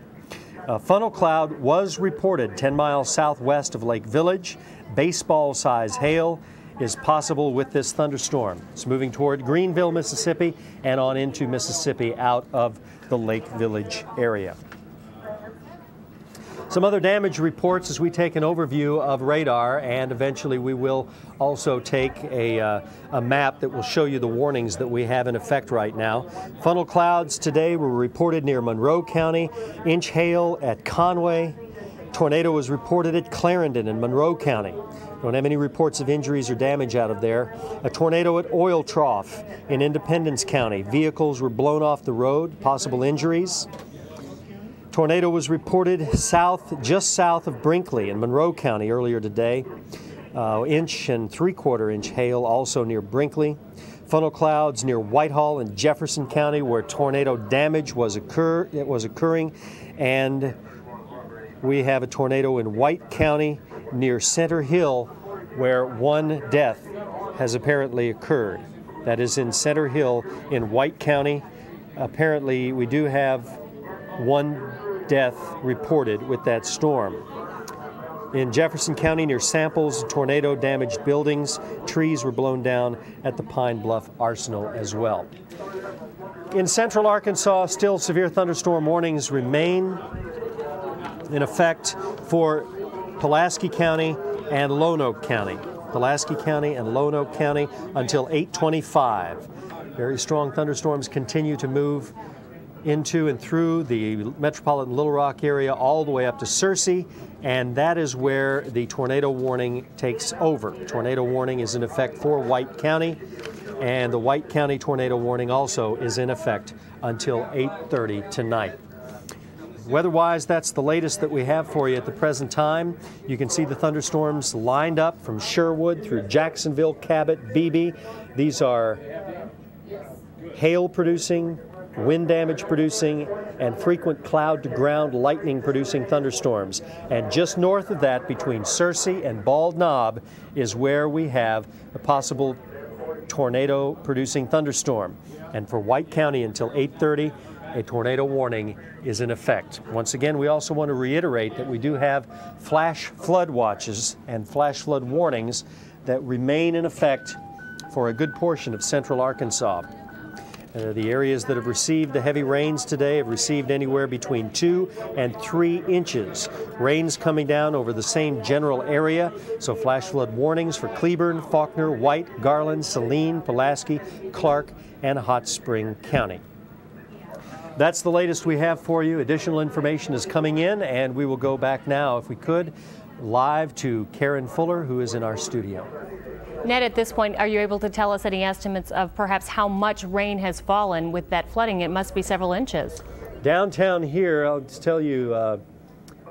A funnel cloud was reported 10 miles southwest of Lake Village. Baseball-size hail is possible with this thunderstorm. It's moving toward Greenville, Mississippi, and on into Mississippi out of the Lake Village area. Some other damage reports as we take an overview of radar, and eventually we will also take a map that will show you the warnings that we have in effect right now. Funnel clouds today were reported near Monroe County, inch hail at Conway. Tornado was reported at Clarendon in Monroe County. Don't have any reports of injuries or damage out of there. A tornado at Oil Trough in Independence County. Vehicles were blown off the road, possible injuries. Tornado was reported just south of Brinkley in Monroe County earlier today. inch and 3/4 inch hail also near Brinkley. Funnel clouds near Whitehall in Jefferson County where tornado damage was occurring. And we have a tornado in White County near Center Hill where one death has apparently occurred. That is in Center Hill in White County. Apparently we do have one death reported with that storm. In Jefferson County near Samples, tornado damaged buildings. Trees were blown down at the Pine Bluff Arsenal as well. In central Arkansas, still severe thunderstorm warnings remain in effect for Pulaski County and Lonoke County. Pulaski County and Lonoke County until 8:25. Very strong thunderstorms continue to move into and through the Metropolitan Little Rock area all the way up to Searcy, and that is where the tornado warning takes over. Tornado warning is in effect for White County, and the White County tornado warning also is in effect until 8:30 tonight. Weather-wise, that's the latest that we have for you at the present time. You can see the thunderstorms lined up from Sherwood through Jacksonville, Cabot, Beebe. These are hail-producing, wind damage producing, and frequent cloud to ground lightning producing thunderstorms. And just north of that, between Searcy and Bald Knob, is where we have a possible tornado producing thunderstorm. And for White County until 8:30, a tornado warning is in effect. Once again, we also want to reiterate that we do have flash flood watches and flash flood warnings that remain in effect for a good portion of central Arkansas. The areas that have received the heavy rains today have received anywhere between 2 and 3 inches. Rains coming down over the same general area, so flash flood warnings for Cleburne, Faulkner, White, Garland, Saline, Pulaski, Clark, and Hot Spring County. That's the latest we have for you. Additional information is coming in, and we will go back now, if we could, live to Karen Fuller, who is in our studio. Ned, at this point, are you able to tell us any estimates of perhaps how much rain has fallen with that flooding? It must be several inches. Downtown here, I'll just tell you,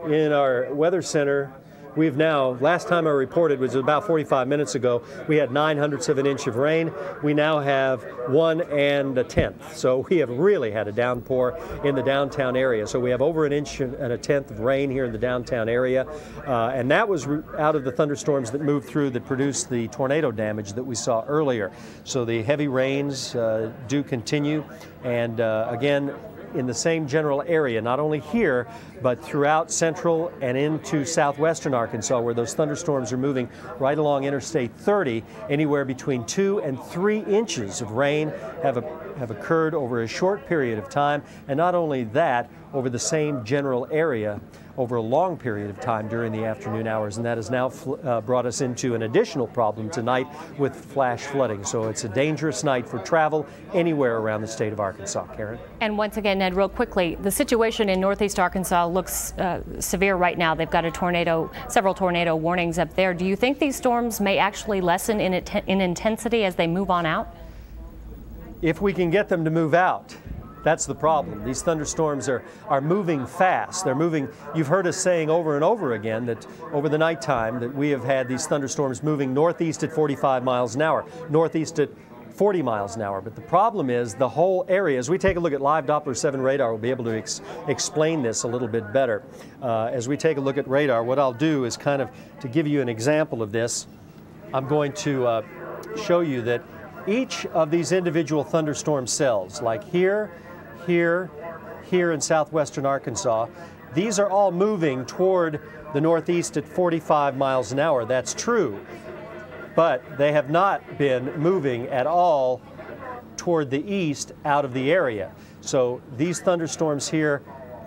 in our weather center, we've now, last time I reported was about 45 minutes ago, we had 9/100 of an inch of rain. We now have 1 1/10. So we have really had a downpour in the downtown area. So we have over 1 1/10 of rain here in the downtown area. And that was out of the thunderstorms that moved through that produced the tornado damage that we saw earlier. So the heavy rains do continue. And again, in the same general area, not only here, but throughout central and into southwestern Arkansas, where those thunderstorms are moving right along Interstate 30. Anywhere between 2 and 3 inches of rain have occurred over a short period of time, and not only that, over the same general area over a long period of time during the afternoon hours, and that has now brought us into an additional problem tonight with flash flooding. So it's a dangerous night for travel anywhere around the state of Arkansas. Karen? And once again, Ned, real quickly, the situation in northeast Arkansas looks severe right now. They've got several tornado warnings up there. Do you think these storms may actually lessen in intensity as they move on out? If we can get them to move out. That's the problem. These thunderstorms are moving fast. They're moving. You've heard us saying over and over again that over the nighttime that we have had these thunderstorms moving northeast at 45 miles an hour, northeast at 40 miles an hour. But the problem is the whole area. As we take a look at live Doppler 7 radar, we'll be able to explain this a little bit better. As we take a look at radar, what I'll do is kind of to give you an example of this, I'm going to show you that each of these individual thunderstorm cells, like here in southwestern Arkansas, these are all moving toward the northeast at 45 miles an hour. That's true, but they have not been moving at all toward the east out of the area. So these thunderstorms here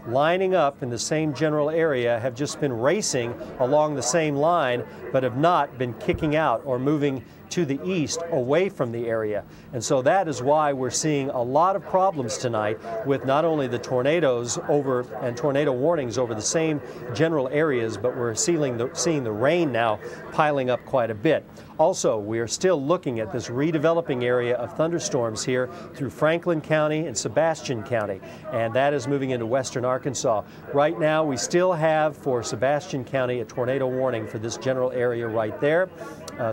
lining up in the same general area have just been racing along the same line, but have not been kicking out or moving to the east away from the area. And so that is why we're seeing a lot of problems tonight with not only the tornadoes over and tornado warnings over the same general areas, but we're seeing the rain now piling up quite a bit. Also, we are still looking at this redeveloping area of thunderstorms here through Franklin County and Sebastian County, and that is moving into western Arkansas. Right now, we still have for Sebastian County a tornado warning for this general area right there.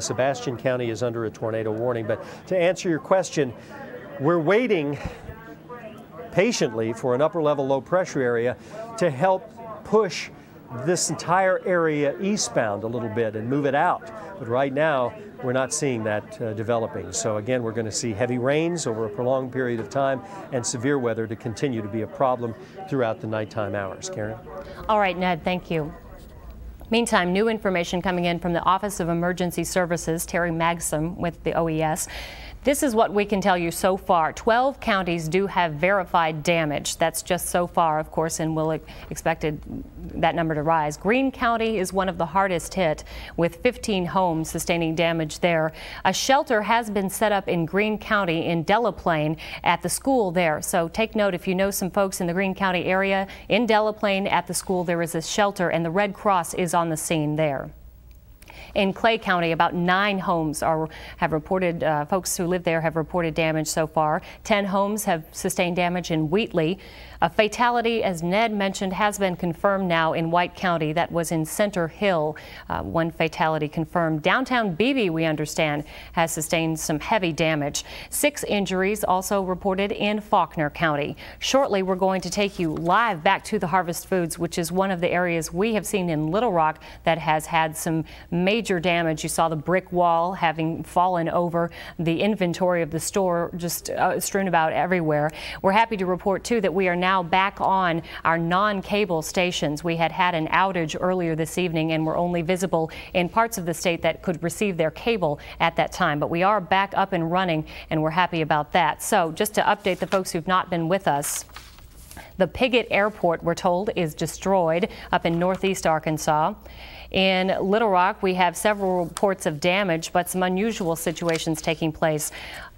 Sebastian County is under a tornado warning. But to answer your question, we're waiting patiently for an upper level low pressure area to help push this entire area eastbound a little bit and move it out. But right now, we're not seeing that developing. So again, we're going to see heavy rains over a prolonged period of time and severe weather to continue to be a problem throughout the nighttime hours. Karen? All right, Ned, thank you. Meantime, new information coming in from the Office of Emergency Services, Terry Magsom with the OES. This is what we can tell you so far. 12 counties do have verified damage. That's just so far, of course, and we'll expect that number to rise. Greene County is one of the hardest hit, with 15 homes sustaining damage there. A shelter has been set up in Greene County in Delaplane at the school there. So take note, if you know some folks in the Greene County area, in Delaplane at the school there is a shelter, and the Red Cross is on the scene there. In Clay County, about 9 homes have reported, folks who live there have reported damage so far. 10 homes have sustained damage in Wheatley. A fatality, as Ned mentioned, has been confirmed now in White County. That was in Center Hill. One fatality confirmed. Downtown Beebe, we understand, has sustained some heavy damage. 6 injuries also reported in Faulkner County. Shortly, we're going to take you live back to the Harvest Foods, which is one of the areas we have seen in Little Rock that has had some major damage. You saw the brick wall having fallen over, the inventory of the store just strewn about everywhere. We're happy to report, too, that we are now back on our non-cable stations. We had an outage earlier this evening and were only visible in parts of the state that could receive their cable at that time. But we are back up and running, and we're happy about that. So just to update the folks who've not been with us, the Piggott Airport, we're told, is destroyed up in northeast Arkansas. In Little Rock, we have several reports of damage, but some unusual situations taking place.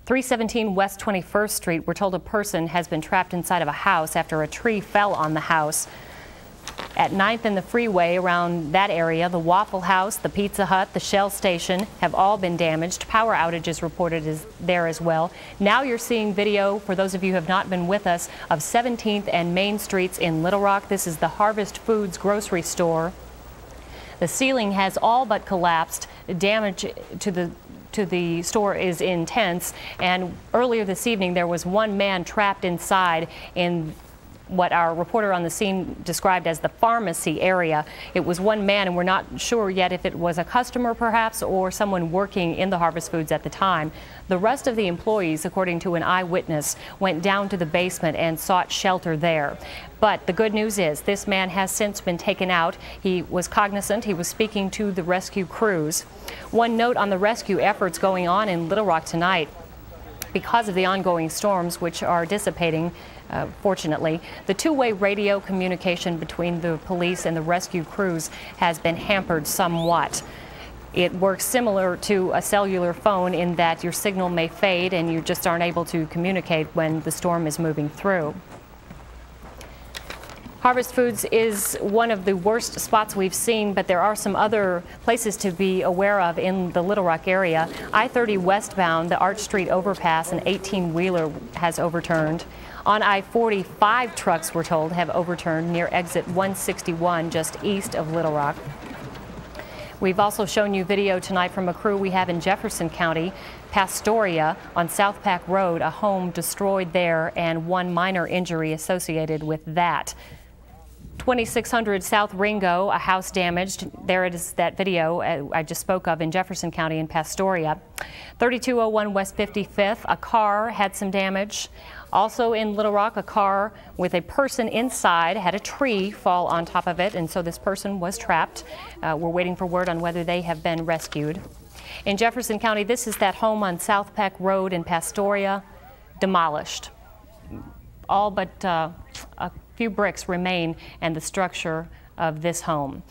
317 West 21st Street, we're told a person has been trapped inside of a house after a tree fell on the house. At 9th and the freeway around that area, the Waffle House, the Pizza Hut, the Shell Station have all been damaged. Power outages reported there as well. Now you're seeing video, for those of you who have not been with us, of 17th and Main Streets in Little Rock. This is the Harvest Foods grocery store. The ceiling has all but collapsed. Damage to the store is intense, and earlier this evening there was one man trapped inside in what our reporter on the scene described as the pharmacy area. It was one man, and we're not sure yet if it was a customer perhaps or someone working in the Harvest Foods at the time. The rest of the employees, according to an eyewitness, went down to the basement and sought shelter there. But the good news is this man has since been taken out. He was cognizant. He was speaking to the rescue crews. One note on the rescue efforts going on in Little Rock tonight. Because of the ongoing storms, which are dissipating, fortunately, the two-way radio communication between the police and the rescue crews has been hampered somewhat. It works similar to a cellular phone in that your signal may fade and you just aren't able to communicate when the storm is moving through. Harvest Foods is one of the worst spots we've seen, but there are some other places to be aware of in the Little Rock area. I-30 westbound, the Arch Street overpass, an 18-wheeler has overturned. On I-40, 5 trucks, we're told, have overturned near exit 161, just east of Little Rock. We've also shown you video tonight from a crew we have in Jefferson County, Pastoria on South Pack Road, a home destroyed there and one minor injury associated with that. 2600 South Ringo, a house damaged. There it is, that video I just spoke of in Jefferson County in Pastoria. 3201 West 55th, a car had some damage. Also in Little Rock, a car with a person inside had a tree fall on top of it, and so this person was trapped. We're waiting for word on whether they have been rescued. In Jefferson County, this is that home on South Peck Road in Pastoria, demolished. All but a few bricks remain, and the structure of this home.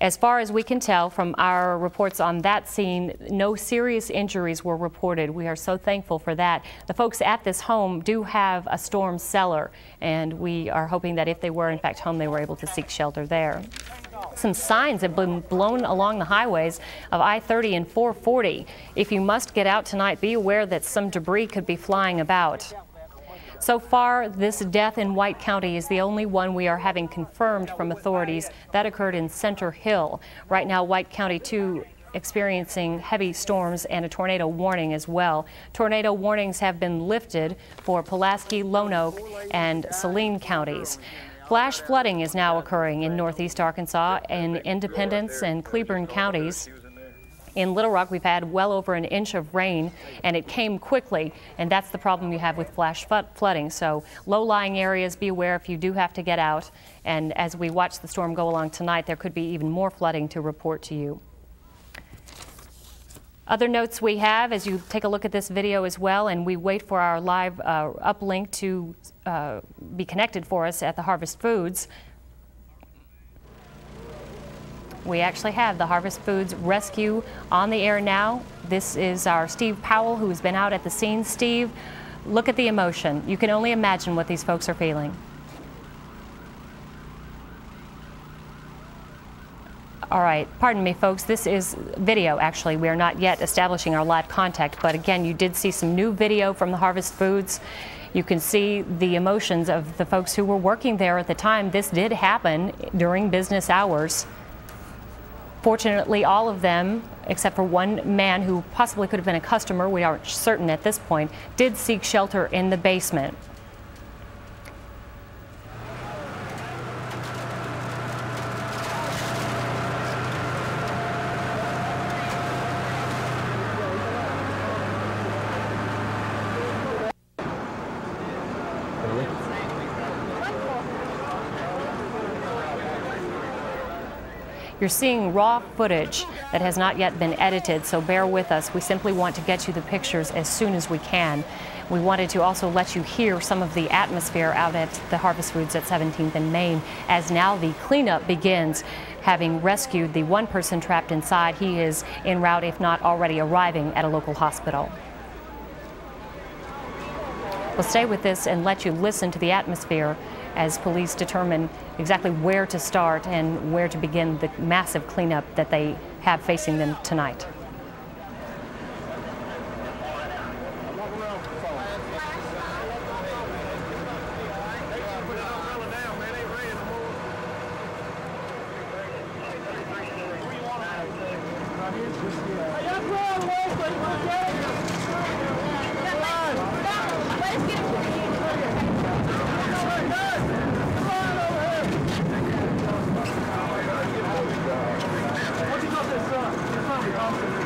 As far as we can tell from our reports on that scene, no serious injuries were reported. We are so thankful for that. The folks at this home do have a storm cellar, and we are hoping that if they were in fact home, they were able to seek shelter there. Some signs have been blown along the highways of I-30 and 440. If you must get out tonight, be aware that some debris could be flying about. So far, this death in White County is the only one we are having confirmed from authorities. That occurred in Center Hill. Right now, White County, too, experiencing heavy storms and a tornado warning as well. Tornado warnings have been lifted for Pulaski, Lone Oak, and Saline counties. Flash flooding is now occurring in northeast Arkansas in Independence and Cleburne counties. In Little Rock, we've had well over an inch of rain, and it came quickly, and that's the problem you have with flash flooding. So low-lying areas, be aware if you do have to get out. And as we watch the storm go along tonight, there could be even more flooding to report to you. Other notes we have as you take a look at this video as well, and we wait for our live uplink to be connected for us at the Harvest Foods. We actually have the Harvest Foods rescue on the air now. This is our Steve Powell, who has been out at the scene. Steve, look at the emotion. You can only imagine what these folks are feeling. All right, pardon me, folks. This is video, actually. We are not yet establishing our live contact, but again, you did see some new video from the Harvest Foods. You can see the emotions of the folks who were working there at the time. This did happen during business hours. Fortunately, all of them, except for one man who possibly could have been a customer, we aren't certain at this point, did seek shelter in the basement. You're seeing raw footage that has not yet been edited, so bear with us. We simply want to get you the pictures as soon as we can. We wanted to also let you hear some of the atmosphere out at the Harvest Foods at 17th and Main as now the cleanup begins. Having rescued the one person trapped inside, he is en route, if not already arriving, at a local hospital. We'll stay with this and let you listen to the atmosphere as police determine exactly where to start and where to begin the massive cleanup that they have facing them tonight. What's he got this,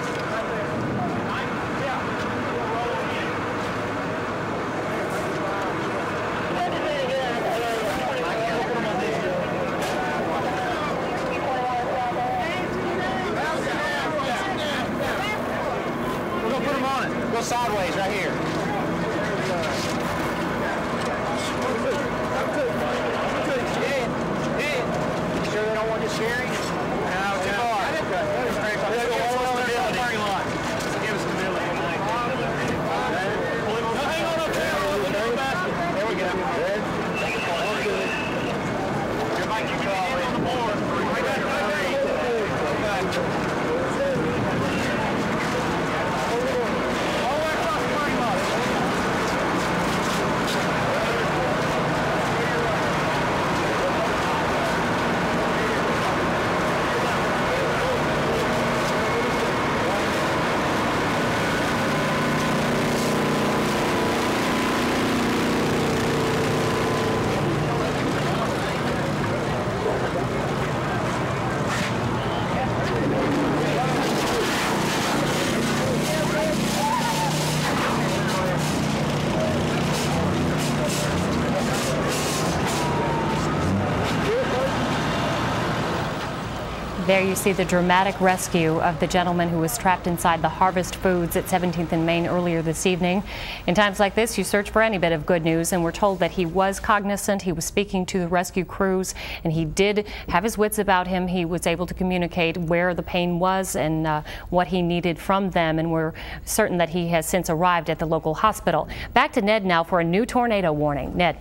There you see the dramatic rescue of the gentleman who was trapped inside the Harvest Foods at 17th and Main earlier this evening. In times like this, you search for any bit of good news, and we're told that he was cognizant, he was speaking to the rescue crews, and he did have his wits about him. He was able to communicate where the pain was and what he needed from them, and we're certain that he has since arrived at the local hospital. Back to Ned now for a new tornado warning. Ned.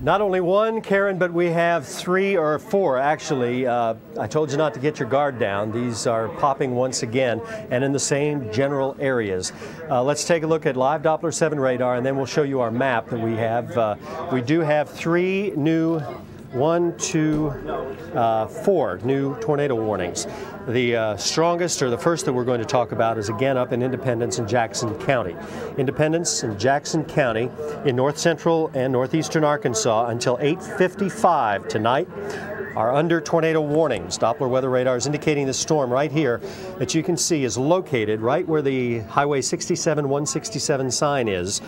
Not only one, Karen, but we have 3 or 4, actually. I told you not to get your guard down. These are popping once again and in the same general areas. Let's take a look at live Doppler 7 radar, and then we'll show you our map that we have. We do have 3 new 4 new tornado warnings. The strongest, or the first that we're going to talk about, is again up in Independence and Jackson County. Independence and Jackson County in north central and northeastern Arkansas until 8:55 tonight are under tornado warnings. Doppler weather radar is indicating the storm right here that you can see is located right where the Highway 67-167 sign is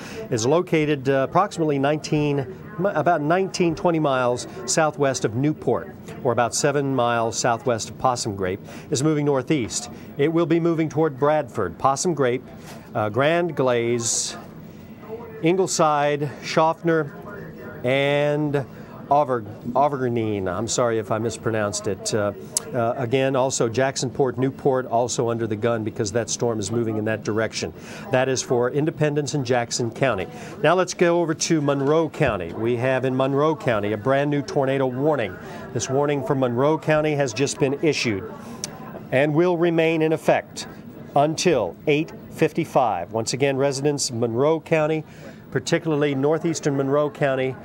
located approximately 19-20 miles southwest of Newport, or about 7 miles southwest of Possum Grape, is moving northeast. It will be moving toward Bradford, Possum Grape, Grand Glaze, Ingleside, Schaffner, and Auvergne. I'm sorry if I mispronounced it. Again, also Jacksonport, Newport, also under the gun because that storm is moving in that direction. That is for Independence and Jackson County. Now let's go over to Monroe County. We have in Monroe County a brand new tornado warning. This warning for Monroe County has just been issued and will remain in effect until 8:55. Once again, residents of Monroe County, particularly northeastern Monroe County,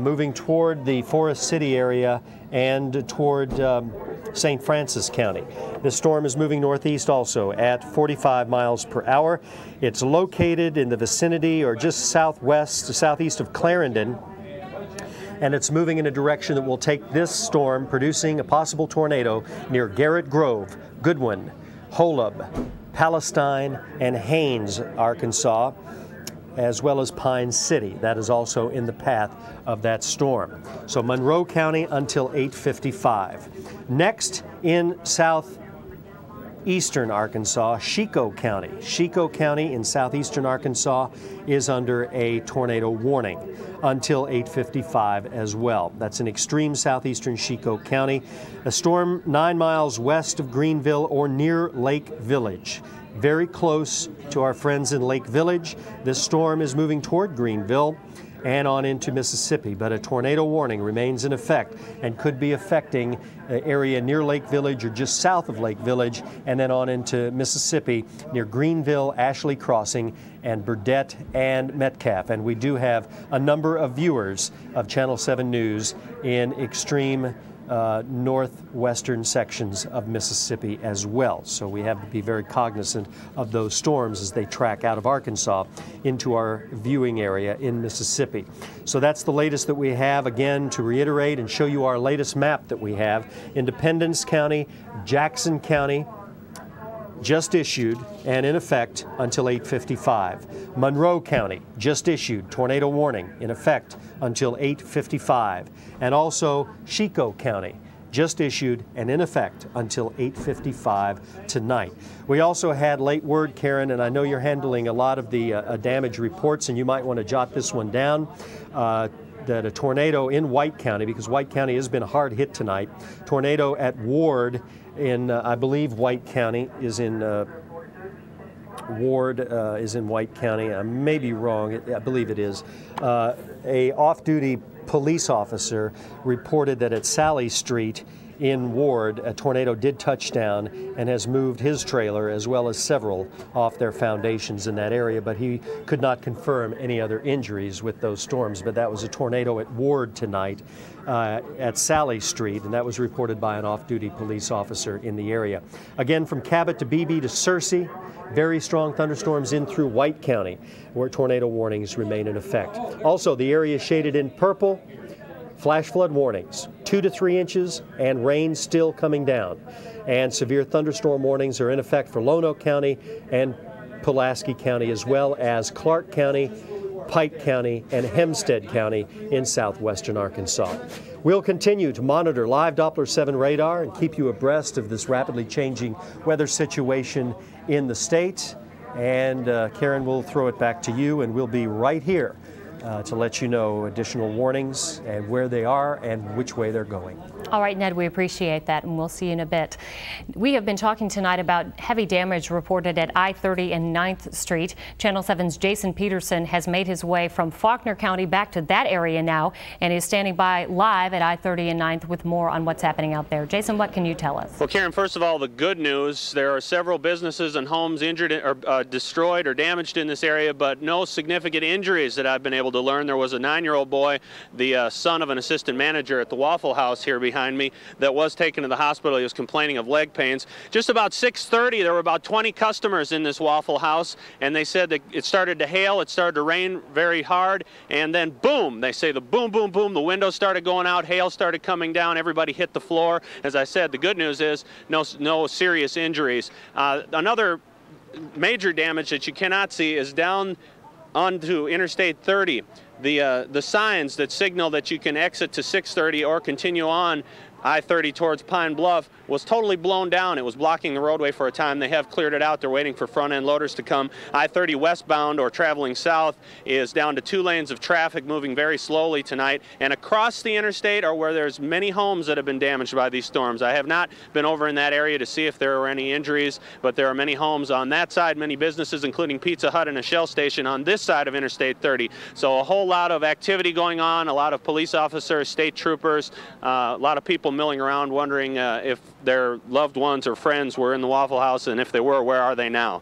moving toward the Forest City area and toward St. Francis County. This storm is moving northeast also at 45 miles per hour. It's located in the vicinity or just southeast of Clarendon, and it's moving in a direction that will take this storm, producing a possible tornado near Garrett Grove, Goodwin, Holub, Palestine, and Haines, Arkansas, as well as Pine City. That is also in the path of that storm. So Monroe County until 8:55. Next, in southeastern Arkansas, Chico County. Chico County in southeastern Arkansas is under a tornado warning until 8:55 as well. That's in extreme southeastern Chico County. A storm 9 miles west of Greenville or near Lake Village. Very close to our friends in Lake Village. This storm is moving toward Greenville and on into Mississippi, but a tornado warning remains in effect and could be affecting the area near Lake Village or just south of Lake Village, and then on into Mississippi near Greenville, Ashley Crossing, and Burdett and Metcalf. And we do have a number of viewers of Channel 7 News in extreme northwestern sections of Mississippi as well. So we have to be very cognizant of those storms as they track out of Arkansas into our viewing area in Mississippi. So that's the latest that we have. Again, to reiterate and show you our latest map that we have, Independence County, Jackson County, just issued and in effect until 8:55. Monroe County, just issued tornado warning in effect until 8:55. And also Chico County, just issued and in effect until 8:55 tonight. We also had late word, Karen, and I know you're handling a lot of the damage reports, and you might want to jot this one down. That a tornado in White County, because White County has been hard hit tonight. Tornado at Ward in, I believe White County is in, is in White County. I may be wrong, I believe it is. A off-duty police officer reported that at Sally Street in Ward, a tornado did touch down and has moved his trailer as well as several off their foundations in that area, but he could not confirm any other injuries with those storms. But that was a tornado at Ward tonight at Sally Street, and that was reported by an off-duty police officer in the area. Again, from Cabot to Beebe to Searcy, very strong thunderstorms in through White County, where tornado warnings remain in effect. Also, the area shaded in purple, flash flood warnings, 2 to 3 inches, and rain still coming down. And severe thunderstorm warnings are in effect for Lonoke County and Pulaski County, as well as Clark County, Pike County, and Hempstead County in southwestern Arkansas. We'll continue to monitor live Doppler 7 radar and keep you abreast of this rapidly changing weather situation in the state. And Karen, will throw it back to you, and we'll be right here to let you know additional warnings and where they are and which way they're going. All right, Ned, we appreciate that, and we'll see you in a bit. We have been talking tonight about heavy damage reported at I-30 and 9th Street. Channel 7's Jason Peterson has made his way from Faulkner County back to that area now and is standing by live at I-30 and 9th with more on what's happening out there. Jason, what can you tell us? Well, Karen, first of all, the good news, there are several businesses and homes injured or destroyed or damaged in this area, but no significant injuries that I've been able to learn. There was a 9-year-old boy, the son of an assistant manager at the Waffle House here behind me, that was taken to the hospital. He was complaining of leg pains. Just about 6:30, there were about 20 customers in this Waffle House, and they said that it started to hail, it started to rain very hard, and then boom, they say the boom, boom, boom, the windows started going out, hail started coming down, everybody hit the floor. As I said, the good news is no serious injuries. Another major damage that you cannot see is down onto Interstate 30. The signs that signal that you can exit to 630 or continue on I-30 towards Pine Bluff was totally blown down. It was blocking the roadway for a time. They have cleared it out. They're waiting for front-end loaders to come. I-30 westbound or traveling south is down to 2 lanes of traffic, moving very slowly tonight. And across the interstate are where there's many homes that have been damaged by these storms. I have not been over in that area to see if there were any injuries, but there are many homes on that side, many businesses, including Pizza Hut and a Shell station on this side of Interstate 30. So a whole lot of activity going on, a lot of police officers, state troopers, a lot of people milling around wondering if their loved ones or friends were in the Waffle House, and if they were, where are they now?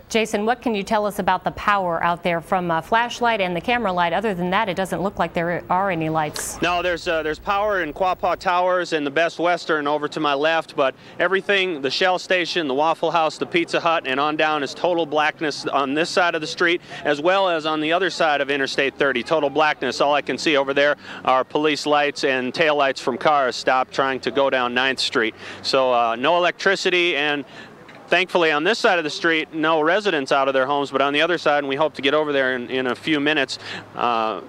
Jason, what can you tell us about the power out there from a flashlight and the camera light? Other than that, it doesn't look like there are any lights. No, there's power in Quapaw Towers and the Best Western over to my left, but everything, the Shell station, the Waffle House, the Pizza Hut, and on down is total blackness on this side of the street, as well as on the other side of Interstate 30, total blackness. All I can see over there are police lights and taillights from cars stopped trying to go down 9th Street. So no electricity, and thankfully, on this side of the street, no residents out of their homes, but on the other side, and we hope to get over there in a few minutes,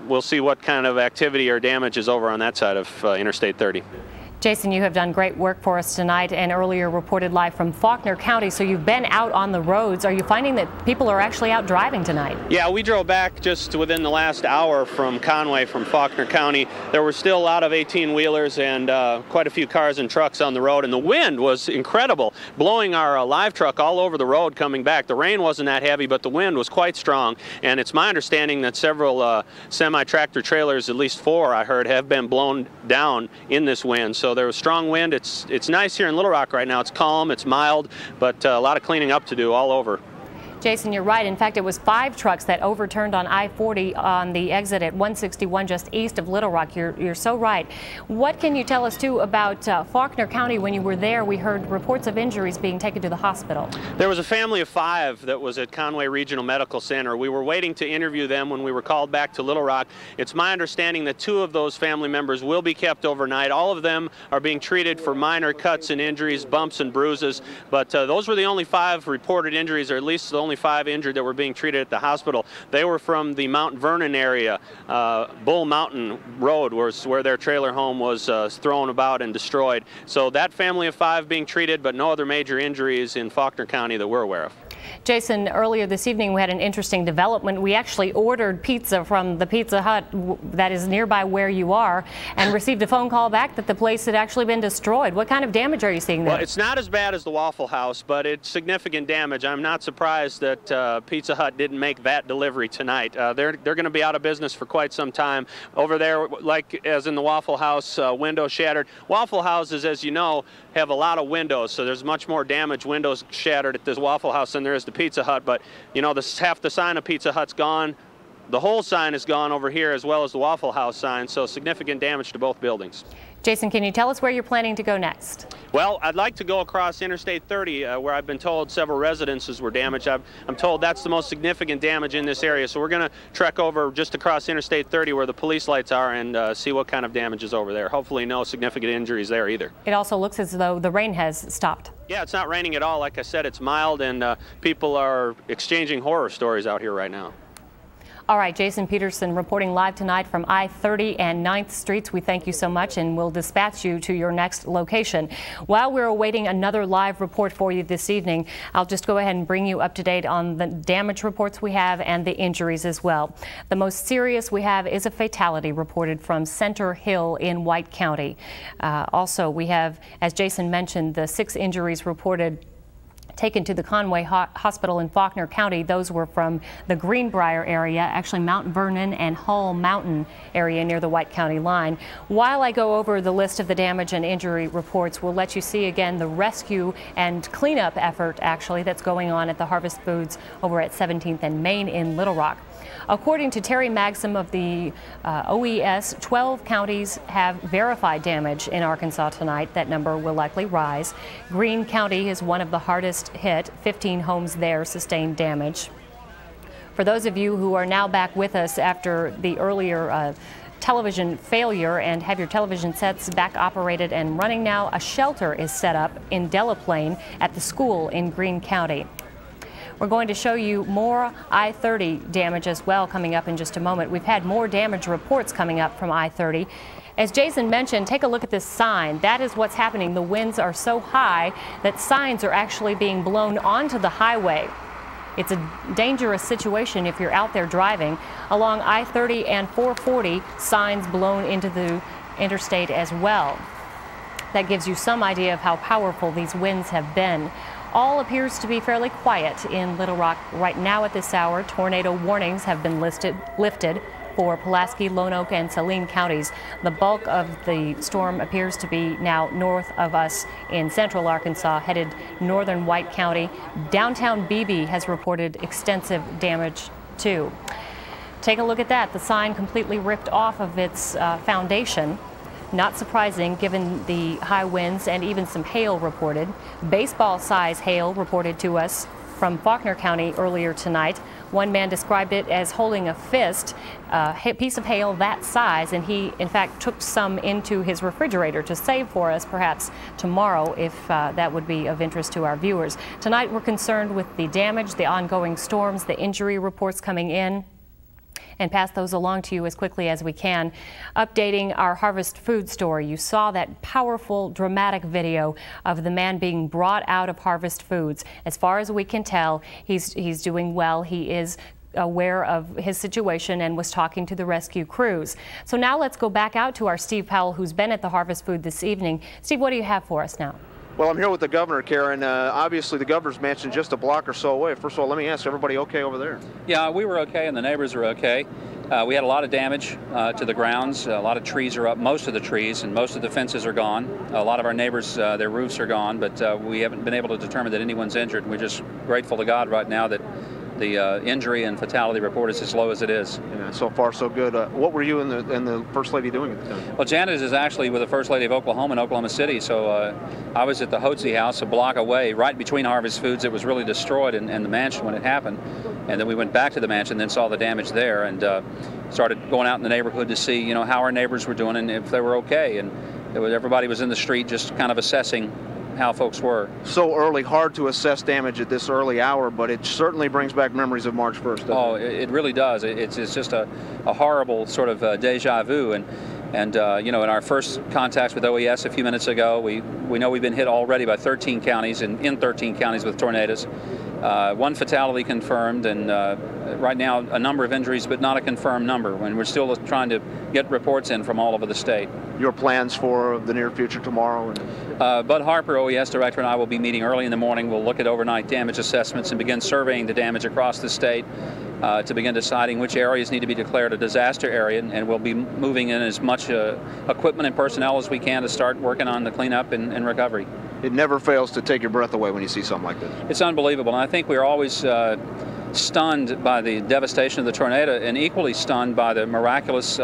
we'll see what kind of activity or damage is over on that side of Interstate 30. Jason, you have done great work for us tonight and earlier reported live from Faulkner County, so you've been out on the roads. Are you finding that people are actually out driving tonight? Yeah, we drove back just within the last hour from Conway, from Faulkner County. There were still a lot of 18-wheelers and quite a few cars and trucks on the road, and the wind was incredible, blowing our live truck all over the road coming back. The rain wasn't that heavy, but the wind was quite strong, and it's my understanding that several semi-tractor trailers, at least 4 I heard, have been blown down in this wind. So there was strong wind. It's nice here in Little Rock right now. It's calm, it's mild, but a lot of cleaning up to do all over. Jason, you're right. In fact, it was 5 trucks that overturned on I-40 on the exit at 161 just east of Little Rock. You're so right. What can you tell us, too, about Faulkner County? When you were there, we heard reports of injuries being taken to the hospital. There was a family of 5 that was at Conway Regional Medical Center. We were waiting to interview them when we were called back to Little Rock. It's my understanding that 2 of those family members will be kept overnight. All of them are being treated for minor cuts and injuries, bumps and bruises, but those were the only 5 reported injuries, or at least the only 5 injured that were being treated at the hospital. They were from the Mount Vernon area. Bull Mountain Road was where their trailer home was thrown about and destroyed. So that family of 5 being treated, but no other major injuries in Faulkner County that we're aware of. Jason, earlier this evening we had an interesting development. We actually ordered pizza from the Pizza Hut that is nearby where you are and received a phone call back that the place had actually been destroyed. What kind of damage are you seeing there? Well, it's not as bad as the Waffle House, but it's significant damage. I'm not surprised that Pizza Hut didn't make that delivery tonight. They're going to be out of business for quite some time. Over there, like as in the Waffle House, windows shattered. Waffle Houses, as you know, have a lot of windows, so there's much more damage, windows shattered at this Waffle House than there is the Pizza Hut. But you know, half the sign of Pizza Hut's gone. The whole sign is gone over here, as well as the Waffle House sign, so significant damage to both buildings. Jason, can you tell us where you're planning to go next? Well, I'd like to go across Interstate 30, where I've been told several residences were damaged. I'm told that's the most significant damage in this area, so we're going to trek over just across Interstate 30 where the police lights are and see what kind of damage is over there. Hopefully no significant injuries there either. It also looks as though the rain has stopped. Yeah, it's not raining at all. Like I said, it's mild, and people are exchanging horror stories out here right now. All right, Jason Peterson reporting live tonight from I-30 and 9th Streets. We thank you so much, and we'll dispatch you to your next location. While we're awaiting another live report for you this evening, I'll just go ahead and bring you up to date on the damage reports we have and the injuries as well. The most serious we have is a fatality reported from Center Hill in White County. Also, we have, as Jason mentioned, the 6 injuries reported taken to the Conway Hospital in Faulkner County. Those were from the Greenbrier area, actually Mount Vernon and Hall Mountain area near the White County line. While I go over the list of the damage and injury reports, we'll let you see again the rescue and cleanup effort actually that's going on at the Harvest Foods over at 17th and Main in Little Rock. According to Terry Maxim of the OES, 12 counties have verified damage in Arkansas tonight. That number will likely rise. Greene County is one of the hardest hit. 15 homes there sustained damage. For those of you who are now back with us after the earlier television failure and have your television sets back operated and running now, a shelter is set up in Delaplane at the school in Greene County. We're going to show you more I-30 damage as well coming up in just a moment. We've had more damage reports coming up from I-30. As Jason mentioned, take a look at this sign. That is what's happening. The winds are so high that signs are actually being blown onto the highway. It's a dangerous situation if you're out there driving. Along I-30 and 440, signs blown into the interstate as well. That gives you some idea of how powerful these winds have been. All appears to be fairly quiet in Little Rock right now at this hour. Tornado warnings have been lifted for Pulaski, Lone Oak, and Saline counties. The bulk of the storm appears to be now north of us in central Arkansas, headed northern White County. Downtown Beebe has reported extensive damage too. Take a look at that. The sign completely ripped off of its foundation. Not surprising given the high winds and even some hail reported. Baseball-size hail reported to us from Faulkner County earlier tonight. One man described it as holding a fist, a piece of hail that size, and he in fact took some into his refrigerator to save for us perhaps tomorrow if that would be of interest to our viewers. Tonight we're concerned with the damage, the ongoing storms, the injury reports coming in, and pass those along to you as quickly as we can. Updating our Harvest Food story, you saw that powerful, dramatic video of the man being brought out of Harvest Foods. As far as we can tell, he's doing well. He is aware of his situation and was talking to the rescue crews. So now let's go back out to our Steve Powell, who's been at the Harvest Food this evening. Steve, what do you have for us now? Well, I'm here with the governor, Karen. Obviously, the governor's mansion just a block or so away. First of all, let me ask, everybody okay over there? Yeah, we were okay, and the neighbors were okay. We had a lot of damage to the grounds. A lot of trees are up, most of the trees, and most of the fences are gone. A lot of our neighbors, their roofs are gone, but we haven't been able to determine that anyone's injured. We're just grateful to God right now that the injury and fatality report is as low as it is. Yeah, so far so good. What were you and the First Lady doing at the time? Well, Janet is actually with the First Lady of Oklahoma in Oklahoma City, so I was at the Hotze house a block away, right between Harvest Foods. It was really destroyed in the mansion when it happened, and then we went back to the mansion and then saw the damage there and started going out in the neighborhood to see, you know, how our neighbors were doing and if they were okay, and everybody was in the street just kind of assessing how folks were. So early, hard to assess damage at this early hour, but it certainly brings back memories of March 1st. Oh, it really does. It's just a horrible sort of deja vu. And you know, in our first contacts with OES a few minutes ago, we know we've been hit already by 13 counties and in 13 counties with tornadoes. One fatality confirmed, and right now a number of injuries, but not a confirmed number. When we're still trying to get reports in from all over the state. Your plans for the near future tomorrow? Bud Harper, OES director, and I will be meeting early in the morning. We'll look at overnight damage assessments and begin surveying the damage across the state to begin deciding which areas need to be declared a disaster area, and we'll be moving in as much equipment and personnel as we can to start working on the cleanup and recovery. It never fails to take your breath away when you see something like this. It's unbelievable, and I think we're always stunned by the devastation of the tornado and equally stunned by the miraculous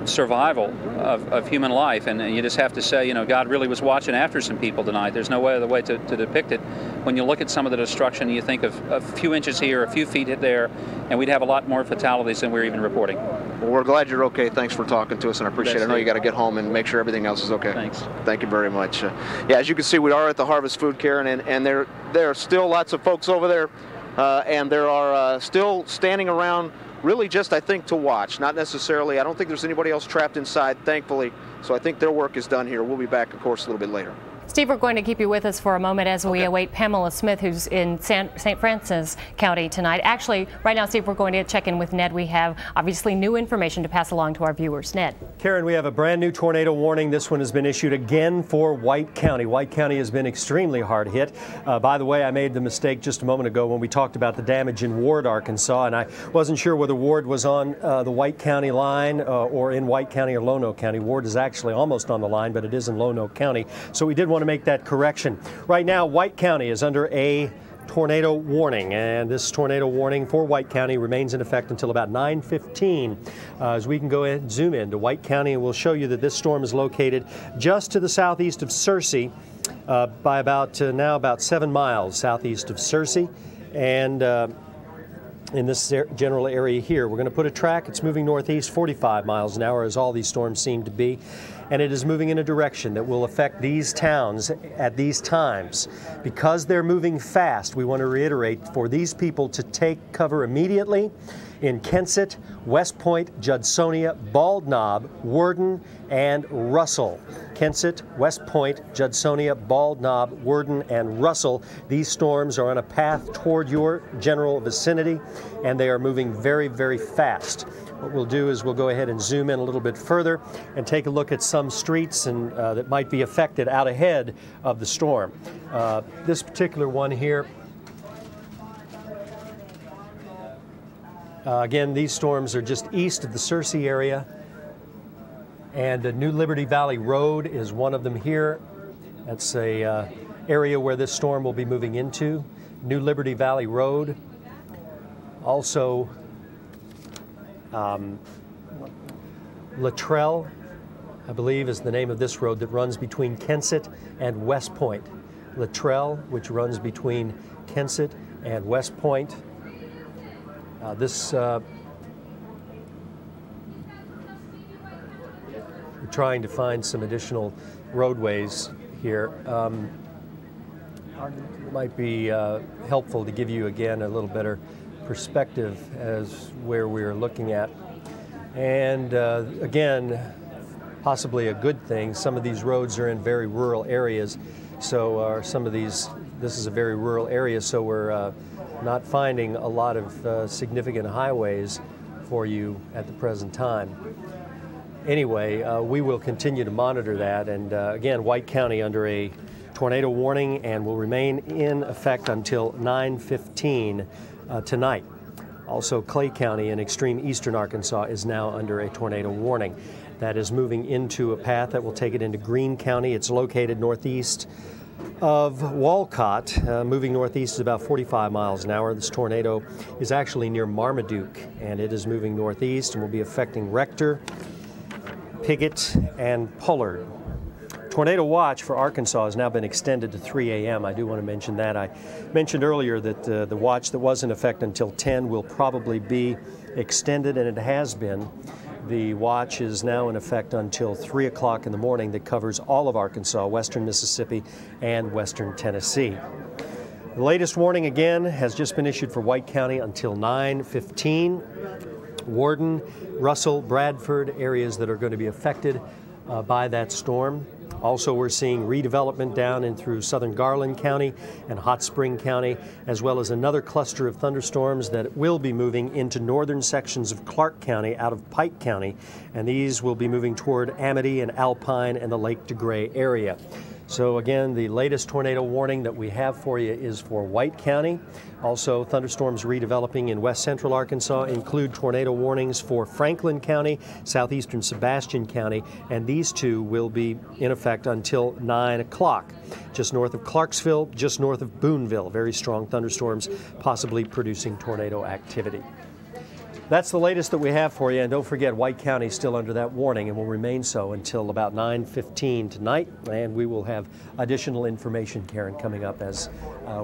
survival of human life, and you just have to say, you know, God really was watching after some people tonight. There's no other way to depict it. When you look at some of the destruction, you think of a few inches here, a few feet there, and we'd have a lot more fatalities than we're even reporting. Well, we're glad you're okay. Thanks for talking to us, and I appreciate it. I know you got to get home and make sure everything else is okay. Thanks. Thank you very much. Yeah, as you can see, we are at the Harvest Food, Karen, and there are still lots of folks over there, and there are still standing around really just, I think, to watch, not necessarily. I don't think there's anybody else trapped inside, thankfully. So I think their work is done here. We'll be back, of course, a little bit later. Steve, we're going to keep you with us for a moment as we await Pamela Smith, who's in St. Francis County tonight. Actually, right now, Steve, we're going to check in with Ned. We have obviously new information to pass along to our viewers. Ned. Karen, we have a brand new tornado warning. This one has been issued again for White County. White County has been extremely hard hit. By the way, I made the mistake just a moment ago when we talked about the damage in Ward, Arkansas, and I wasn't sure whether Ward was on the White County line or in White County or Lonoke County. Ward is actually almost on the line, but it is in Lonoke County. So we did want to make that correction. Right now, White County is under a tornado warning, and this tornado warning for White County remains in effect until about 9:15. As we can go ahead and zoom in to White County, and we'll show you that this storm is located just to the southeast of Searcy by about 7 miles southeast of Searcy, and in this general area here. We're going to put a track. It's moving northeast 45 miles an hour, as all these storms seem to be, and it is moving in a direction that will affect these towns at these times. Because they're moving fast, we want to reiterate for these people to take cover immediately in Kensett, West Point, Judsonia, Bald Knob, Worden, and Russell. Kensett, West Point, Judsonia, Bald Knob, Worden, and Russell. These storms are on a path toward your general vicinity, and they are moving very, very fast. What we'll do is we'll go ahead and zoom in a little bit further and take a look at some streets and that might be affected out ahead of the storm. This particular one here, again, these storms are just east of the Searcy area, and New Liberty Valley Road is one of them here. That's a area where this storm will be moving into. New Liberty Valley Road. Also, Luttrell, I believe, is the name of this road that runs between Kensett and West Point. Luttrell, which runs between Kensett and West Point. We're trying to find some additional roadways here. It might be helpful to give you again a little better perspective as where we're looking at. And again, possibly a good thing, some of these roads are in very rural areas, so this is a very rural area, so we're not finding a lot of significant highways for you at the present time. Anyway, we will continue to monitor that, and again, White County under a tornado warning and will remain in effect until 9:15 tonight. Also, Clay County in extreme eastern Arkansas is now under a tornado warning. That is moving into a path that will take it into Greene County. It's located northeast of Walcott. Moving northeast is about 45 miles an hour. This tornado is actually near Marmaduke, and it is moving northeast and will be affecting Rector, Piggott, and Pollard. Tornado watch for Arkansas has now been extended to 3 a.m. I do want to mention that. I mentioned earlier that the watch that was in effect until 10 will probably be extended, and it has been. The watch is now in effect until 3 o'clock in the morning that covers all of Arkansas, western Mississippi, and western Tennessee. The latest warning again has just been issued for White County until 9:15. Worden, Russell, Bradford, areas that are going to be affected by that storm. Also, we're seeing redevelopment down in through southern Garland County and Hot Spring County, as well as another cluster of thunderstorms that will be moving into northern sections of Clark County out of Pike County, and these will be moving toward Amity and Alpine and the Lake DeGray area. So again, the latest tornado warning that we have for you is for White County. Also, thunderstorms redeveloping in west central Arkansas include tornado warnings for Franklin County, southeastern Sebastian County, and these two will be in effect until 9 o'clock. Just north of Clarksville, just north of Boonville, very strong thunderstorms possibly producing tornado activity. That's the latest that we have for you, and don't forget White County is still under that warning and will remain so until about 9:15 tonight, and we will have additional information, Karen, coming up as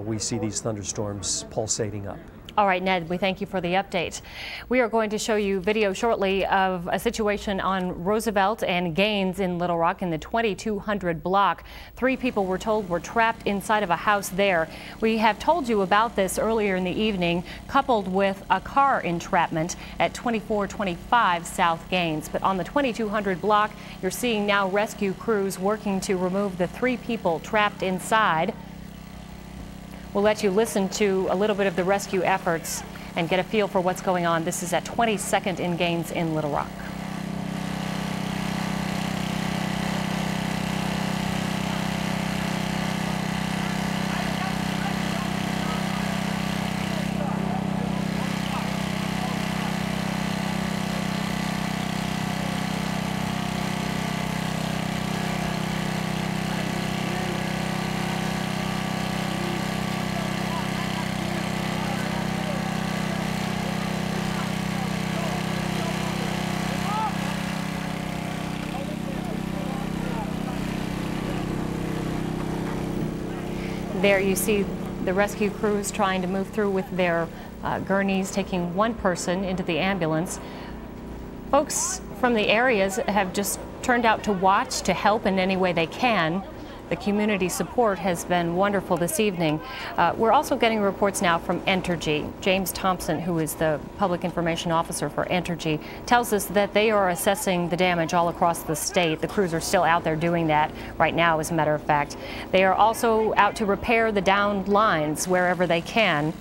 we see these thunderstorms pulsating up. All right, Ned, we thank you for the update. We are going to show you video shortly of a situation on Roosevelt and Gaines in Little Rock in the 2200 block. 3 people were told were trapped inside of a house there. We have told you about this earlier in the evening, coupled with a car entrapment at 2425 South Gaines. But on the 2200 block, you're seeing now rescue crews working to remove the 3 people trapped inside. We'll let you listen to a little bit of the rescue efforts and get a feel for what's going on. This is at 22nd and Gaines in Little Rock. There you see the rescue crews trying to move through with their gurneys, taking 1 person into the ambulance. Folks from the areas have just turned out to watch, to help in any way they can. The community support has been wonderful this evening. We're also getting reports now from Entergy. James Thompson, who is the public information officer for Entergy, tells us that they are assessing the damage all across the state. The crews are still out there doing that right now, as a matter of fact. They are also out to repair the downed lines wherever they can.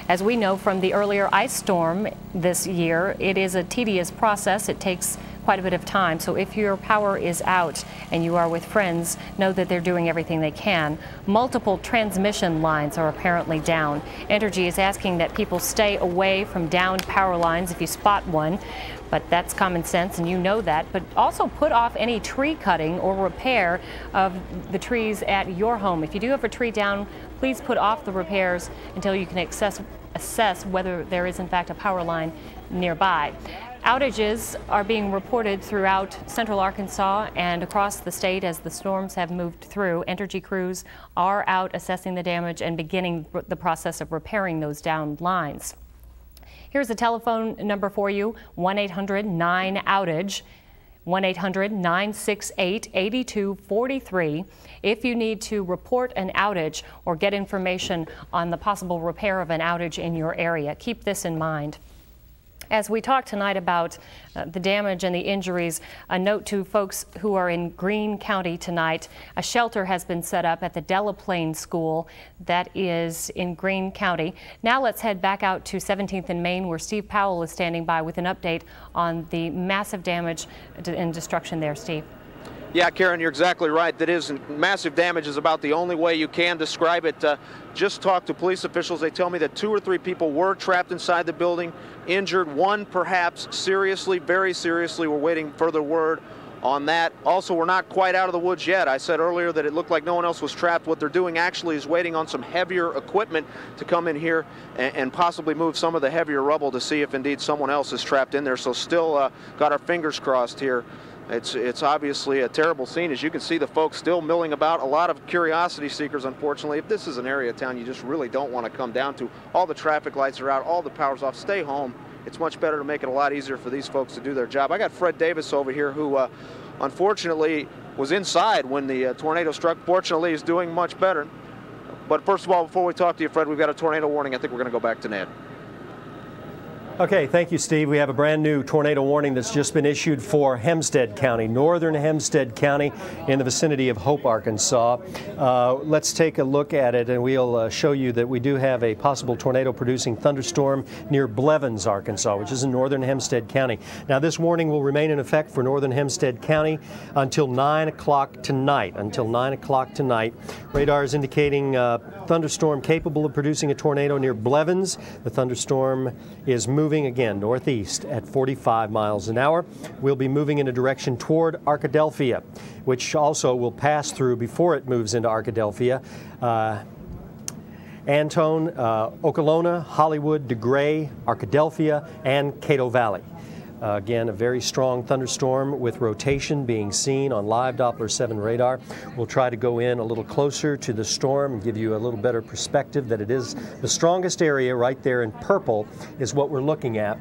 As we know from the earlier ice storm this year, it is a tedious process. It takes quite a bit of time. So if your power is out and you are with friends, know that they're doing everything they can. Multiple transmission lines are apparently down. Entergy is asking that people stay away from downed power lines if you spot one. But that's common sense, and you know that. But also put off any tree cutting or repair of the trees at your home. If you do have a tree down, please put off the repairs until you can assess whether there is in fact a power line nearby. Outages are being reported throughout central Arkansas and across the state as the storms have moved through. Entergy crews are out assessing the damage and beginning the process of repairing those downed lines. Here's a telephone number for you, 1-800-9-OUTAGE, 1-800-968-8243. If you need to report an outage or get information on the possible repair of an outage in your area, keep this in mind. As we talk tonight about the damage and the injuries, a note to folks who are in Greene County tonight. A shelter has been set up at the Delaplane School that is in Greene County. Now let's head back out to 17th and Main, where Steve Powell is standing by with an update on the massive damage and destruction there. Steve. Yeah, Karen, you're exactly right. That is massive damage is about the only way you can describe it. Just talked to police officials. They tell me that 2 or 3 people were trapped inside the building, injured, 1 perhaps seriously, very seriously. We're waiting further word on that. Also, we're not quite out of the woods yet. I said earlier that it looked like no one else was trapped. What they're doing actually is waiting on some heavier equipment to come in here and possibly move some of the heavier rubble to see if indeed someone else is trapped in there. So still got our fingers crossed here. It's obviously a terrible scene. As you can see, the folks still milling about. A lot of curiosity seekers, unfortunately. If this is an area of town you just really don't want to come down to, all the traffic lights are out, all the power's off, stay home. It's much better to make it a lot easier for these folks to do their job. I got Fred Davis over here, who unfortunately was inside when the tornado struck. Fortunately, he's doing much better. But first of all, before we talk to you, Fred, we've got a tornado warning. I think we're going to go back to Ned. Okay, thank you, Steve. We have a brand new tornado warning that's just been issued for Hempstead County, northern Hempstead County, in the vicinity of Hope, Arkansas. Let's take a look at it, and we'll show you that we do have a possible tornado-producing thunderstorm near Blevins, Arkansas, which is in northern Hempstead County. Now, this warning will remain in effect for northern Hempstead County until 9 o'clock tonight. Radar is indicating thunderstorm capable of producing a tornado near Blevins. The thunderstorm is moving again northeast at 45 miles an hour. We'll be moving in a direction toward Arkadelphia, which also will pass through before it moves into Arkadelphia. Antone, Okolona, Hollywood, DeGray, Arkadelphia, and Cato Valley. Again, a very strong thunderstorm with rotation being seen on live Doppler 7 radar. We'll try to go in a little closer to the storm and give you a little better perspective that it is the strongest area right there in purple is what we're looking at.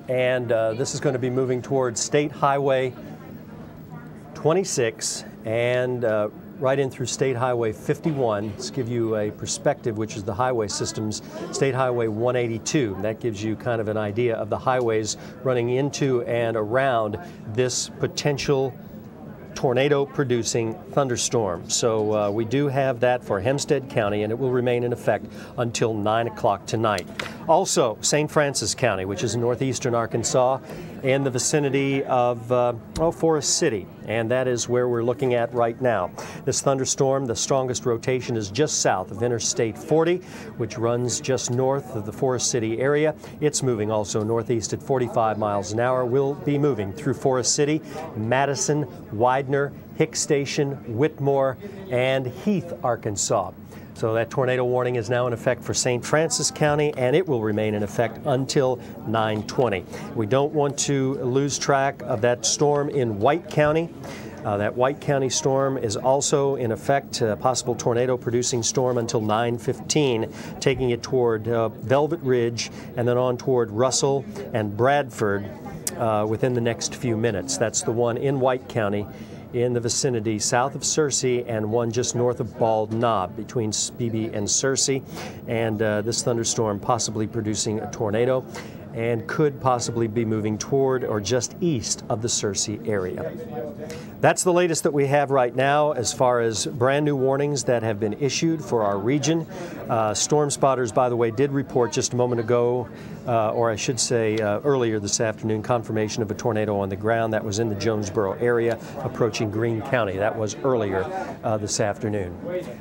And this is going to be moving towards State Highway 26 and right in through State Highway 51. Let's give you a perspective, which is the highway systems, State Highway 182. That gives you kind of an idea of the highways running into and around this potential tornado-producing thunderstorm. So we do have that for Hempstead County, and it will remain in effect until 9 o'clock tonight. Also, St. Francis County, which is in northeastern Arkansas, in the vicinity of Forest City, and that is where we're looking at right now. This thunderstorm, the strongest rotation is just south of Interstate 40, which runs just north of the Forest City area. It's moving also northeast at 45 miles an hour. We'll be moving through Forest City, Madison, Widener, Hicks Station, Whitmore, and Heath, Arkansas. So that tornado warning is now in effect for St. Francis County, and it will remain in effect until 9:20. We don't want to lose track of that storm in White County. That White County storm is also in effect, possible tornado-producing storm until 9:15, taking it toward Velvet Ridge and then on toward Russell and Bradford within the next few minutes. That's the one in White County, in the vicinity south of Searcy, and one just north of Bald Knob between Beebe and Searcy. And this thunderstorm possibly producing a tornado and could possibly be moving toward or just east of the Searcy area. That's the latest that we have right now as far as brand new warnings that have been issued for our region. Storm spotters, by the way, did report just a moment ago, or I should say earlier this afternoon, confirmation of a tornado on the ground that was in the Jonesboro area approaching Greene County. That was earlier this afternoon.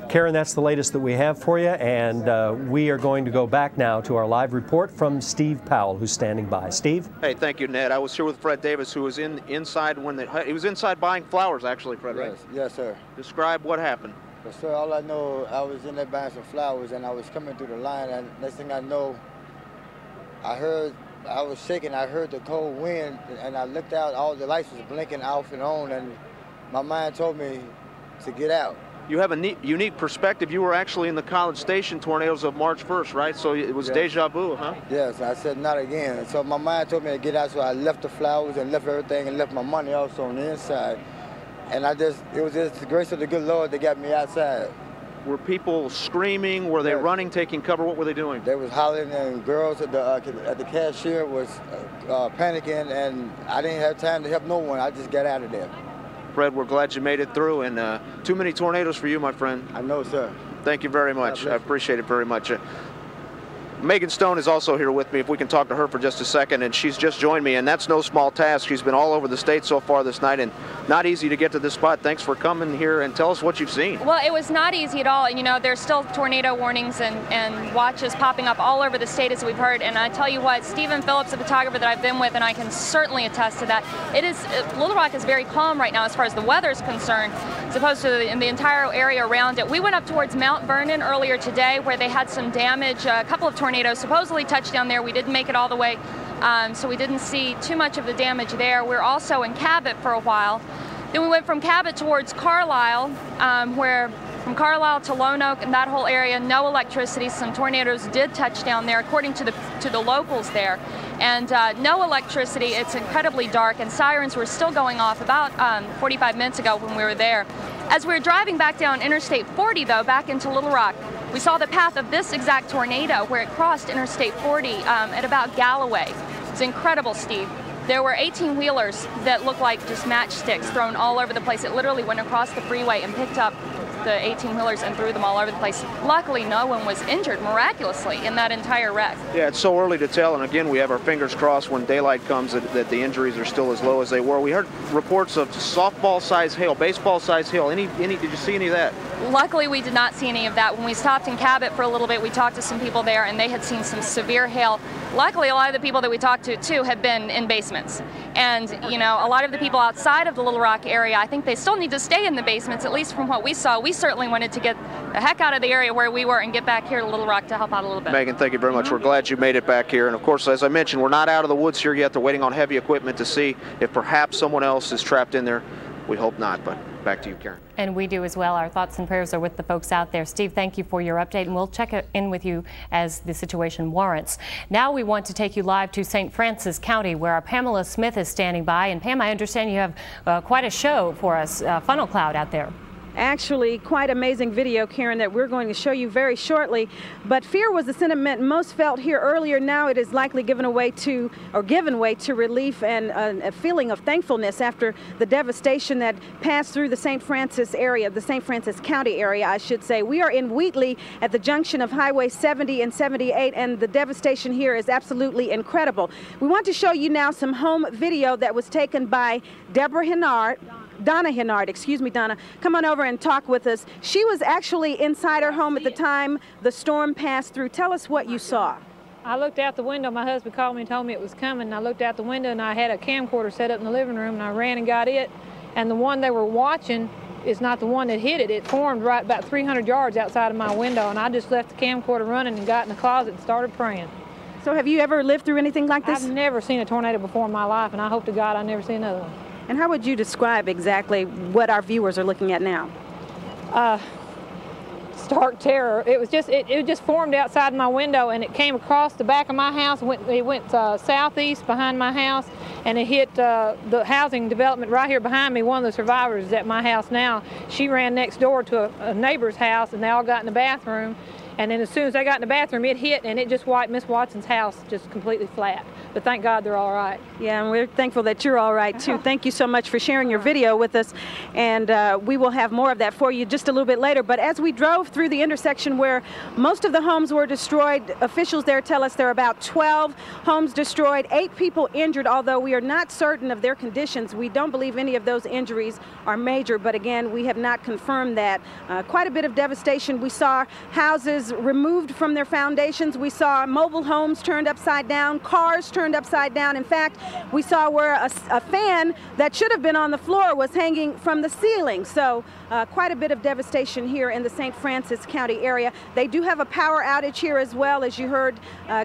Karen, that's the latest that we have for you, and we are going to go back now to our live report from Steve Powell, who's standing by. Steve? Hey, thank you, Ned. I was here with Fred Davis, who was inside when he was inside buying flowers, actually, Fred, right? Yes, sir. Describe what happened. Yes, sir, all I know, I was in there buying some flowers, and I was coming through the line, and next thing I know, I was shaking, I heard the cold wind, and I looked out, all the lights was blinking off and on, and my mind told me to get out. You have a unique perspective. You were actually in the College Station tornadoes of March 1st, right? So it was deja vu, huh? Yes, I said not again. So my mind told me to get out, so I left the flowers and left everything and left my money also on the inside. And it was just the grace of the good Lord that got me outside. Were people screaming? Were they running, taking cover? What were they doing? They was hollering, and girls at the cashier was panicking, and I didn't have time to help no one. I just got out of there. Fred, we're glad you made it through, and too many tornadoes for you, my friend. I know, sir. Thank you very much. I appreciate it very much. Megan Stone is also here with me, if we can talk to her for just a second, and she's just joined me, and that's no small task. She's been all over the state so far this night, and not easy to get to this spot. Thanks for coming here, and tell us what you've seen. Well, it was not easy at all. You know, there's still tornado warnings and watches popping up all over the state, as we've heard, and I tell you what, Stephen Phillips, a photographer that I've been with, and I can certainly attest to that, Little Rock is very calm right now as far as the weather is concerned, as opposed to the entire area around it. We went up towards Mount Vernon earlier today, where they had some damage. A couple of tornadoes supposedly touched down there. We didn't make it all the way, so we didn't see too much of the damage there. We're also in Cabot for a while. Then we went from Cabot towards Carlisle, where from Carlisle to Lone Oak and that whole area, no electricity. Some tornadoes did touch down there, according to the locals there, and no electricity. It's incredibly dark, and sirens were still going off about 45 minutes ago when we were there. As we were driving back down Interstate 40, though, back into Little Rock, we saw the path of this exact tornado where it crossed Interstate 40 at about Galloway. It's incredible, Steve. There were 18-wheelers that looked like just matchsticks thrown all over the place. It literally went across the freeway and picked up the 18-wheelers and threw them all over the place. Luckily, no one was injured miraculously in that entire wreck. Yeah, it's so early to tell, and again, we have our fingers crossed when daylight comes that the injuries are still as low as they were. We heard reports of softball-sized hail, baseball-sized hail. Did you see any of that? Luckily, we did not see any of that. When we stopped in Cabot for a little bit, we talked to some people there, and they had seen some severe hail. Luckily, a lot of the people that we talked to, too, had been in basements. And, you know, a lot of the people outside of the Little Rock area, I think they still need to stay in the basements, at least from what we saw. We certainly wanted to get the heck out of the area where we were and get back here to Little Rock to help out a little bit. Megan, thank you very much. We're glad you made it back here. And, of course, as I mentioned, we're not out of the woods here yet. They're waiting on heavy equipment to see if perhaps someone else is trapped in there. We hope not, but back to you, Karen. And we do as well. Our thoughts and prayers are with the folks out there. Steve, thank you for your update, and we'll check in with you as the situation warrants. Now we want to take you live to St. Francis County, where our Pamela Smith is standing by. And Pam, I understand you have quite a show for us, funnel cloud out there. Actually, quite amazing video, Karen, that we're going to show you very shortly. But fear was the sentiment most felt here earlier. Now it is likely given way to relief and a feeling of thankfulness after the devastation that passed through the St. Francis area, the St. Francis County area, I should say. We are in Wheatley at the junction of Highway 70 and 78, and the devastation here is absolutely incredible. We want to show you now some home video that was taken by Donna Hennard, excuse me, Donna, come on over and talk with us. She was actually inside her home at the time the storm passed through. Tell us what you saw. I looked out the window. My husband called me and told me it was coming. And I looked out the window and I had a camcorder set up in the living room, and I ran and got it. And the one they were watching is not the one that hit it. It formed right about 300 yards outside of my window, and I just left the camcorder running and got in the closet and started praying. So have you ever lived through anything like this? I've never seen a tornado before in my life, and I hope to God I never see another one. And how would you describe exactly what our viewers are looking at now? Stark terror. It just formed outside my window, and it came across the back of my house. It went southeast behind my house, and it hit the housing development right here behind me. One of the survivors is at my house now. She ran next door to a neighbor's house, and they all got in the bathroom. And then as soon as they got in the bathroom, it hit, and it just wiped Miss Watson's house just completely flat. But thank God they're all right. Yeah, and we're thankful that you're all right, too. Thank you so much for sharing your video with us. And we will have more of that for you just a little bit later. But as we drove through the intersection where most of the homes were destroyed, officials there tell us there are about 12 homes destroyed, 8 people injured, although we are not certain of their conditions. We don't believe any of those injuries are major, but again, we have not confirmed that. Quite a bit of devastation. We saw houses removed from their foundations. We saw mobile homes turned upside down, cars turned upside down. In fact, we saw where a fan that should have been on the floor was hanging from the ceiling. So quite a bit of devastation here in the St. Francis County area. They do have a power outage here as well. As you heard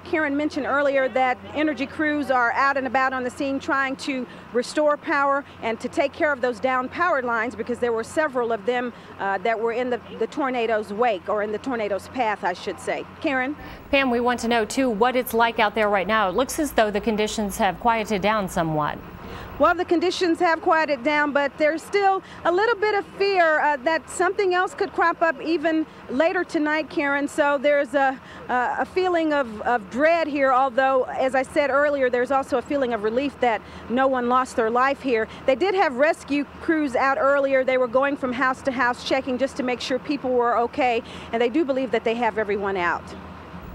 Karen mention earlier, that energy crews are out and about on the scene trying to restore power and to take care of those down power lines, because there were several of them that were in the tornado's wake, or in the tornado's path, I should say. Karen? Pam, we want to know, too, what it's like out there right now. It looks as though the conditions have quieted down somewhat. Well, the conditions have quieted down, but there's still a little bit of fear that something else could crop up even later tonight, Karen. So there's a feeling of dread here, although, as I said earlier, there's also a feeling of relief that no one lost their life here. They did have rescue crews out earlier. They were going from house to house checking just to make sure people were okay, and they do believe that they have everyone out.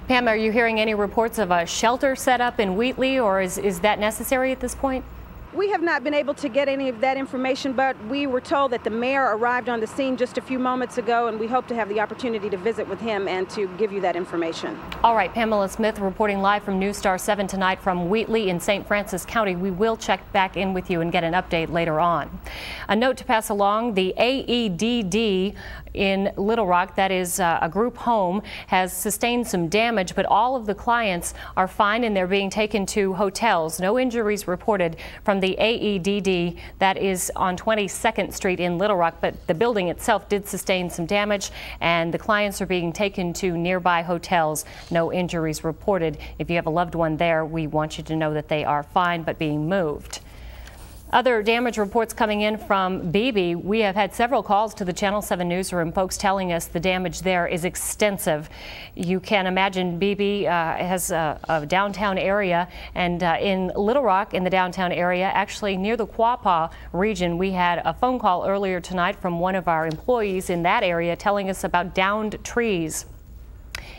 Pam, are you hearing any reports of a shelter set up in Wheatley, or is that necessary at this point? We have not been able to get any of that information, but we were told that the mayor arrived on the scene just a few moments ago, and we hope to have the opportunity to visit with him and to give you that information. All right, Pamela Smith reporting live from News Star 7 tonight from Wheatley in St. Francis County. We will check back in with you and get an update later on. A note to pass along: the AEDD in Little Rock, that is a group home, has sustained some damage, but all of the clients are fine and they're being taken to hotels. No injuries reported from the AEDD that is on 22nd Street in Little Rock, but the building itself did sustain some damage, and the clients are being taken to nearby hotels. No injuries reported. If you have a loved one there, we want you to know that they are fine but being moved. Other damage reports coming in from Beebe. We have had several calls to the Channel 7 newsroom, folks telling us the damage there is extensive. You can imagine Beebe has a downtown area, and in Little Rock, in the downtown area, actually near the Quapaw region, we had a phone call earlier tonight from one of our employees in that area telling us about downed trees.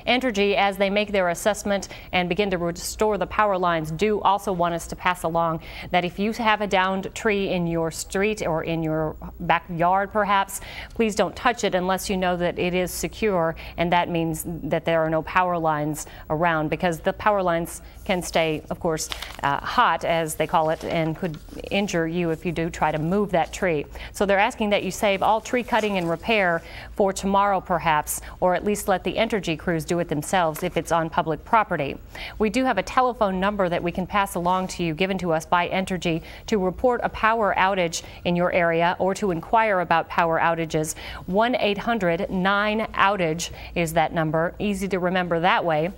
Entergy, as they make their assessment and begin to restore the power lines, do also want us to pass along that if you have a downed tree in your street or in your backyard perhaps, please don't touch it unless you know that it is secure, and that means that there are no power lines around, because the power lines can stay, of course, hot, as they call it, and could injure you if you do try to move that tree. So they're asking that you save all tree cutting and repair for tomorrow perhaps, or at least let the Entergy crews do it themselves if it's on public property. We do have a telephone number that we can pass along to you, given to us by Entergy, to report a power outage in your area or to inquire about power outages. 1-800-9-OUTAGE is that number. Easy to remember that way.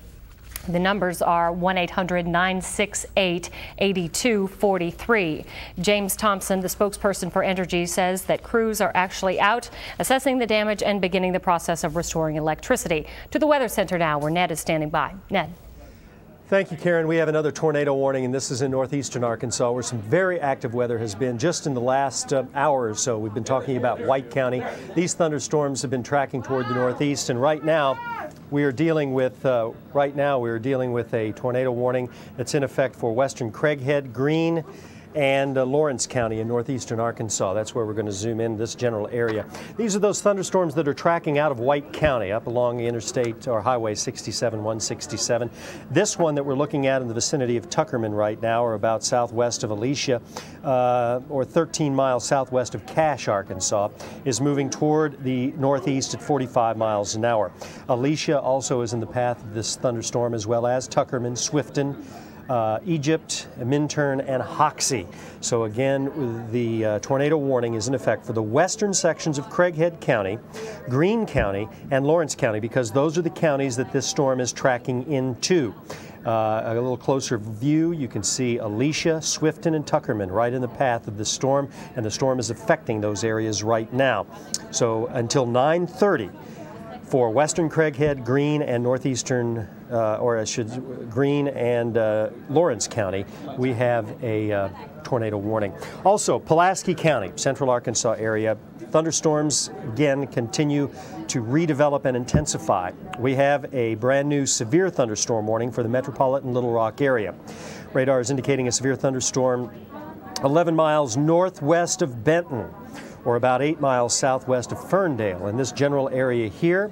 The numbers are 1-800-968-8243. James Thompson, the spokesperson for Entergy, says that crews are actually out assessing the damage and beginning the process of restoring electricity. To the Weather Center now, where Ned is standing by. Ned. Thank you, Karen. We have another tornado warning, and this is in northeastern Arkansas, where some very active weather has been just in the last hour or so. We've been talking about White County. These thunderstorms have been tracking toward the northeast, and right now we are dealing with a tornado warning that's in effect for western Craighead, Greene, and Lawrence County in northeastern Arkansas. That's where we're going to zoom in this general area. These are those thunderstorms that are tracking out of White County up along the interstate or Highway 67, 167. This one that we're looking at in the vicinity of Tuckerman right now, or about southwest of Alicia, or 13 miles southwest of Cache, Arkansas, is moving toward the northeast at 45 miles an hour. Alicia also is in the path of this thunderstorm, as well as Tuckerman, Swifton, Egypt, Minturn, and Hoxie. So again, the tornado warning is in effect for the western sections of Craighead County, Greene County, and Lawrence County, because those are the counties that this storm is tracking into. A little closer view, you can see Alicia, Swifton, and Tuckerman right in the path of the storm, and the storm is affecting those areas right now. So until 9:30 for western Craighead, Greene, and northeastern, Greene and Lawrence County, we have a tornado warning. Also, Pulaski County, central Arkansas area, thunderstorms again continue to redevelop and intensify. We have a brand new severe thunderstorm warning for the Metropolitan Little Rock area. Radar is indicating a severe thunderstorm 11 miles northwest of Benton, or about 8 miles southwest of Ferndale in this general area here.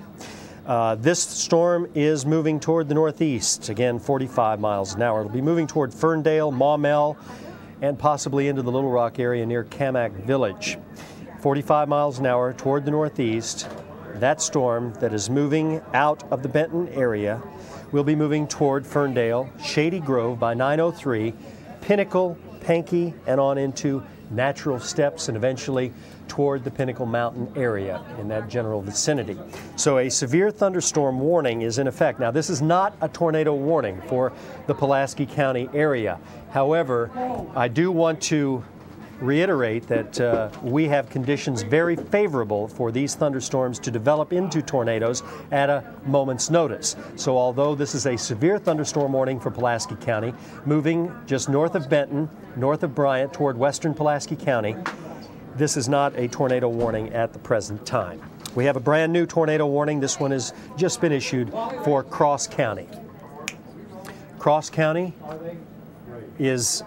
This storm is moving toward the northeast, again 45 miles an hour. It'll be moving toward Ferndale, Maumelle, and possibly into the Little Rock area near Camac Village. 45 miles an hour toward the northeast. That storm that is moving out of the Benton area will be moving toward Ferndale, Shady Grove by 9:03, Pinnacle, Pankey, and on into Natural Steps, and eventually toward the Pinnacle Mountain area in that general vicinity. So a severe thunderstorm warning is in effect. Now, this is not a tornado warning for the Pulaski County area. However, I do want to reiterate that we have conditions very favorable for these thunderstorms to develop into tornadoes at a moment's notice. So although this is a severe thunderstorm warning for Pulaski County, moving just north of Benton, north of Bryant toward western Pulaski County, this is not a tornado warning at the present time. We have a brand new tornado warning. This one has just been issued for Cross County. Cross County is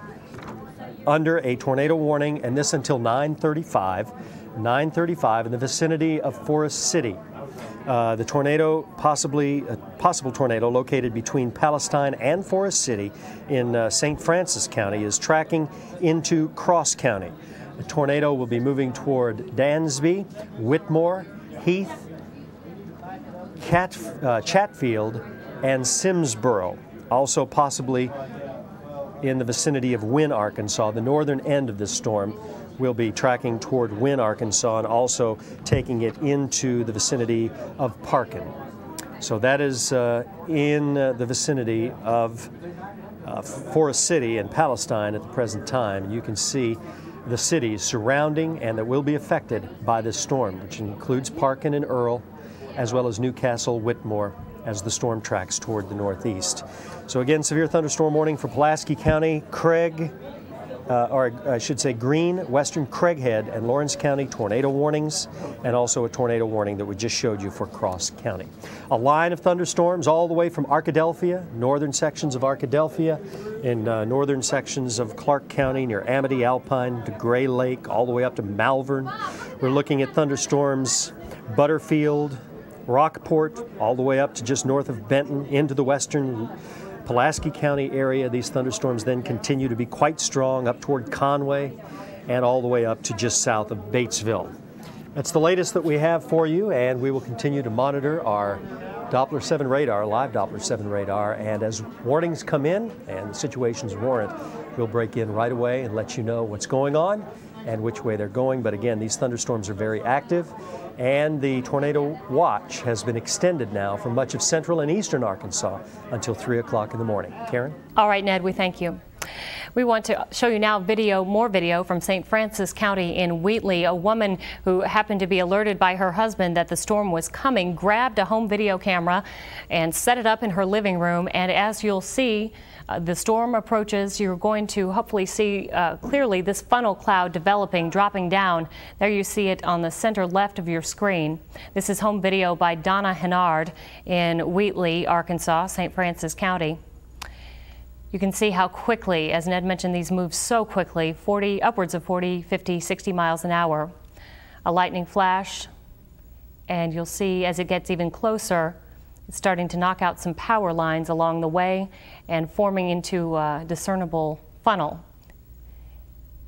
under a tornado warning, and this until 9:35 in the vicinity of Forest City. The tornado, a possible tornado located between Palestine and Forest City in St. Francis County, is tracking into Cross County. The tornado will be moving toward Dansby, Whitmore, Heath, Chatfield, and Simsboro. Also possibly in the vicinity of Wynne, Arkansas. The northern end of this storm will be tracking toward Wynne, Arkansas, and also taking it into the vicinity of Parkin. So that is in the vicinity of Forest City and Palestine at the present time. You can see the cities surrounding and that will be affected by this storm, which includes Parkin and Earl, as well as Newcastle, Whitmore, as the storm tracks toward the northeast. So again, severe thunderstorm warning for Pulaski County, Craig, or I should say Greene, Western Craighead, and Lawrence County tornado warnings, and also a tornado warning that we just showed you for Cross County. A line of thunderstorms all the way from Arkadelphia, northern sections of Arkadelphia, in northern sections of Clark County near Amity, Alpine, to Gray Lake, all the way up to Malvern. We're looking at thunderstorms Butterfield, Rockport, all the way up to just north of Benton, into the western Pulaski County area. These thunderstorms then continue to be quite strong up toward Conway and all the way up to just south of Batesville. That's the latest that we have for you, and we will continue to monitor our Doppler 7 radar, live Doppler 7 radar, and as warnings come in and the situations warrant, we'll break in right away and let you know what's going on and which way they're going. But again, these thunderstorms are very active, and the tornado watch has been extended now for much of central and eastern Arkansas until 3 o'clock in the morning. Karen? All right, Ned, we thank you. We want to show you now more video from St. Francis County in Wheatley. A woman who happened to be alerted by her husband that the storm was coming grabbed a home video camera and set it up in her living room. And as you'll see, the storm approaches. You're going to hopefully see clearly this funnel cloud developing, dropping down. There you see it on the center left of your screen. This is home video by Donna Hennard in Wheatley, Arkansas, St. Francis County. You can see how quickly, as Ned mentioned, these move so quickly, upwards of 40, 50, 60 miles an hour. A lightning flash, and you'll see as it gets even closer, it's starting to knock out some power lines along the way and forming into a discernible funnel.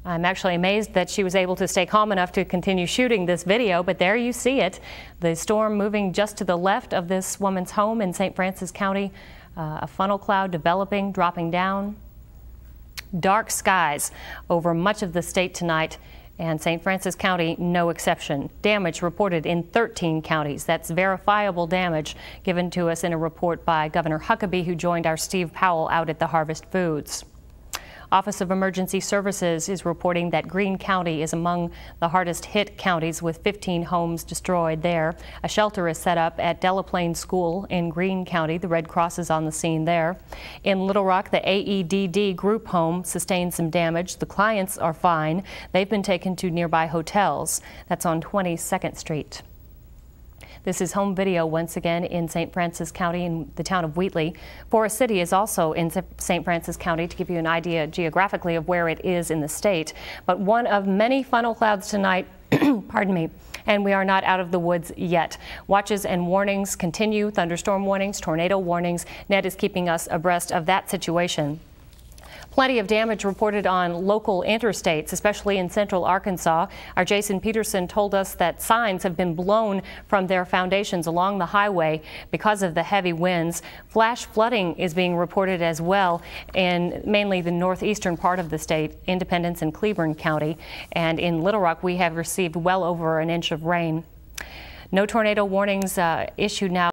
I'm actually amazed that she was able to stay calm enough to continue shooting this video, but there you see it. The storm moving just to the left of this woman's home in St. Francis County. A funnel cloud developing, dropping down. Dark skies over much of the state tonight, and St. Francis County no exception. Damage reported in 13 counties. That's verifiable damage given to us in a report by Governor Huckabee, who joined our Steve Powell out at the Harvest Foods. Office of Emergency Services is reporting that Greene County is among the hardest hit counties, with 15 homes destroyed there. A shelter is set up at Delaplane School in Greene County. The Red Cross is on the scene there. In Little Rock, the AEDD group home sustained some damage. The clients are fine. They've been taken to nearby hotels. That's on 22nd Street. This is home video once again in St. Francis County in the town of Wheatley. Forest City is also in St. Francis County, to give you an idea geographically of where it is in the state. But one of many funnel clouds tonight, pardon me, and we are not out of the woods yet. Watches and warnings continue, thunderstorm warnings, tornado warnings. Ned is keeping us abreast of that situation. Plenty of damage reported on local interstates, especially in central Arkansas. Our Jason Peterson told us that signs have been blown from their foundations along the highway because of the heavy winds. Flash flooding is being reported as well in mainly the northeastern part of the state, Independence and Cleburne County. And in Little Rock, we have received well over an inch of rain. No tornado warnings issued now.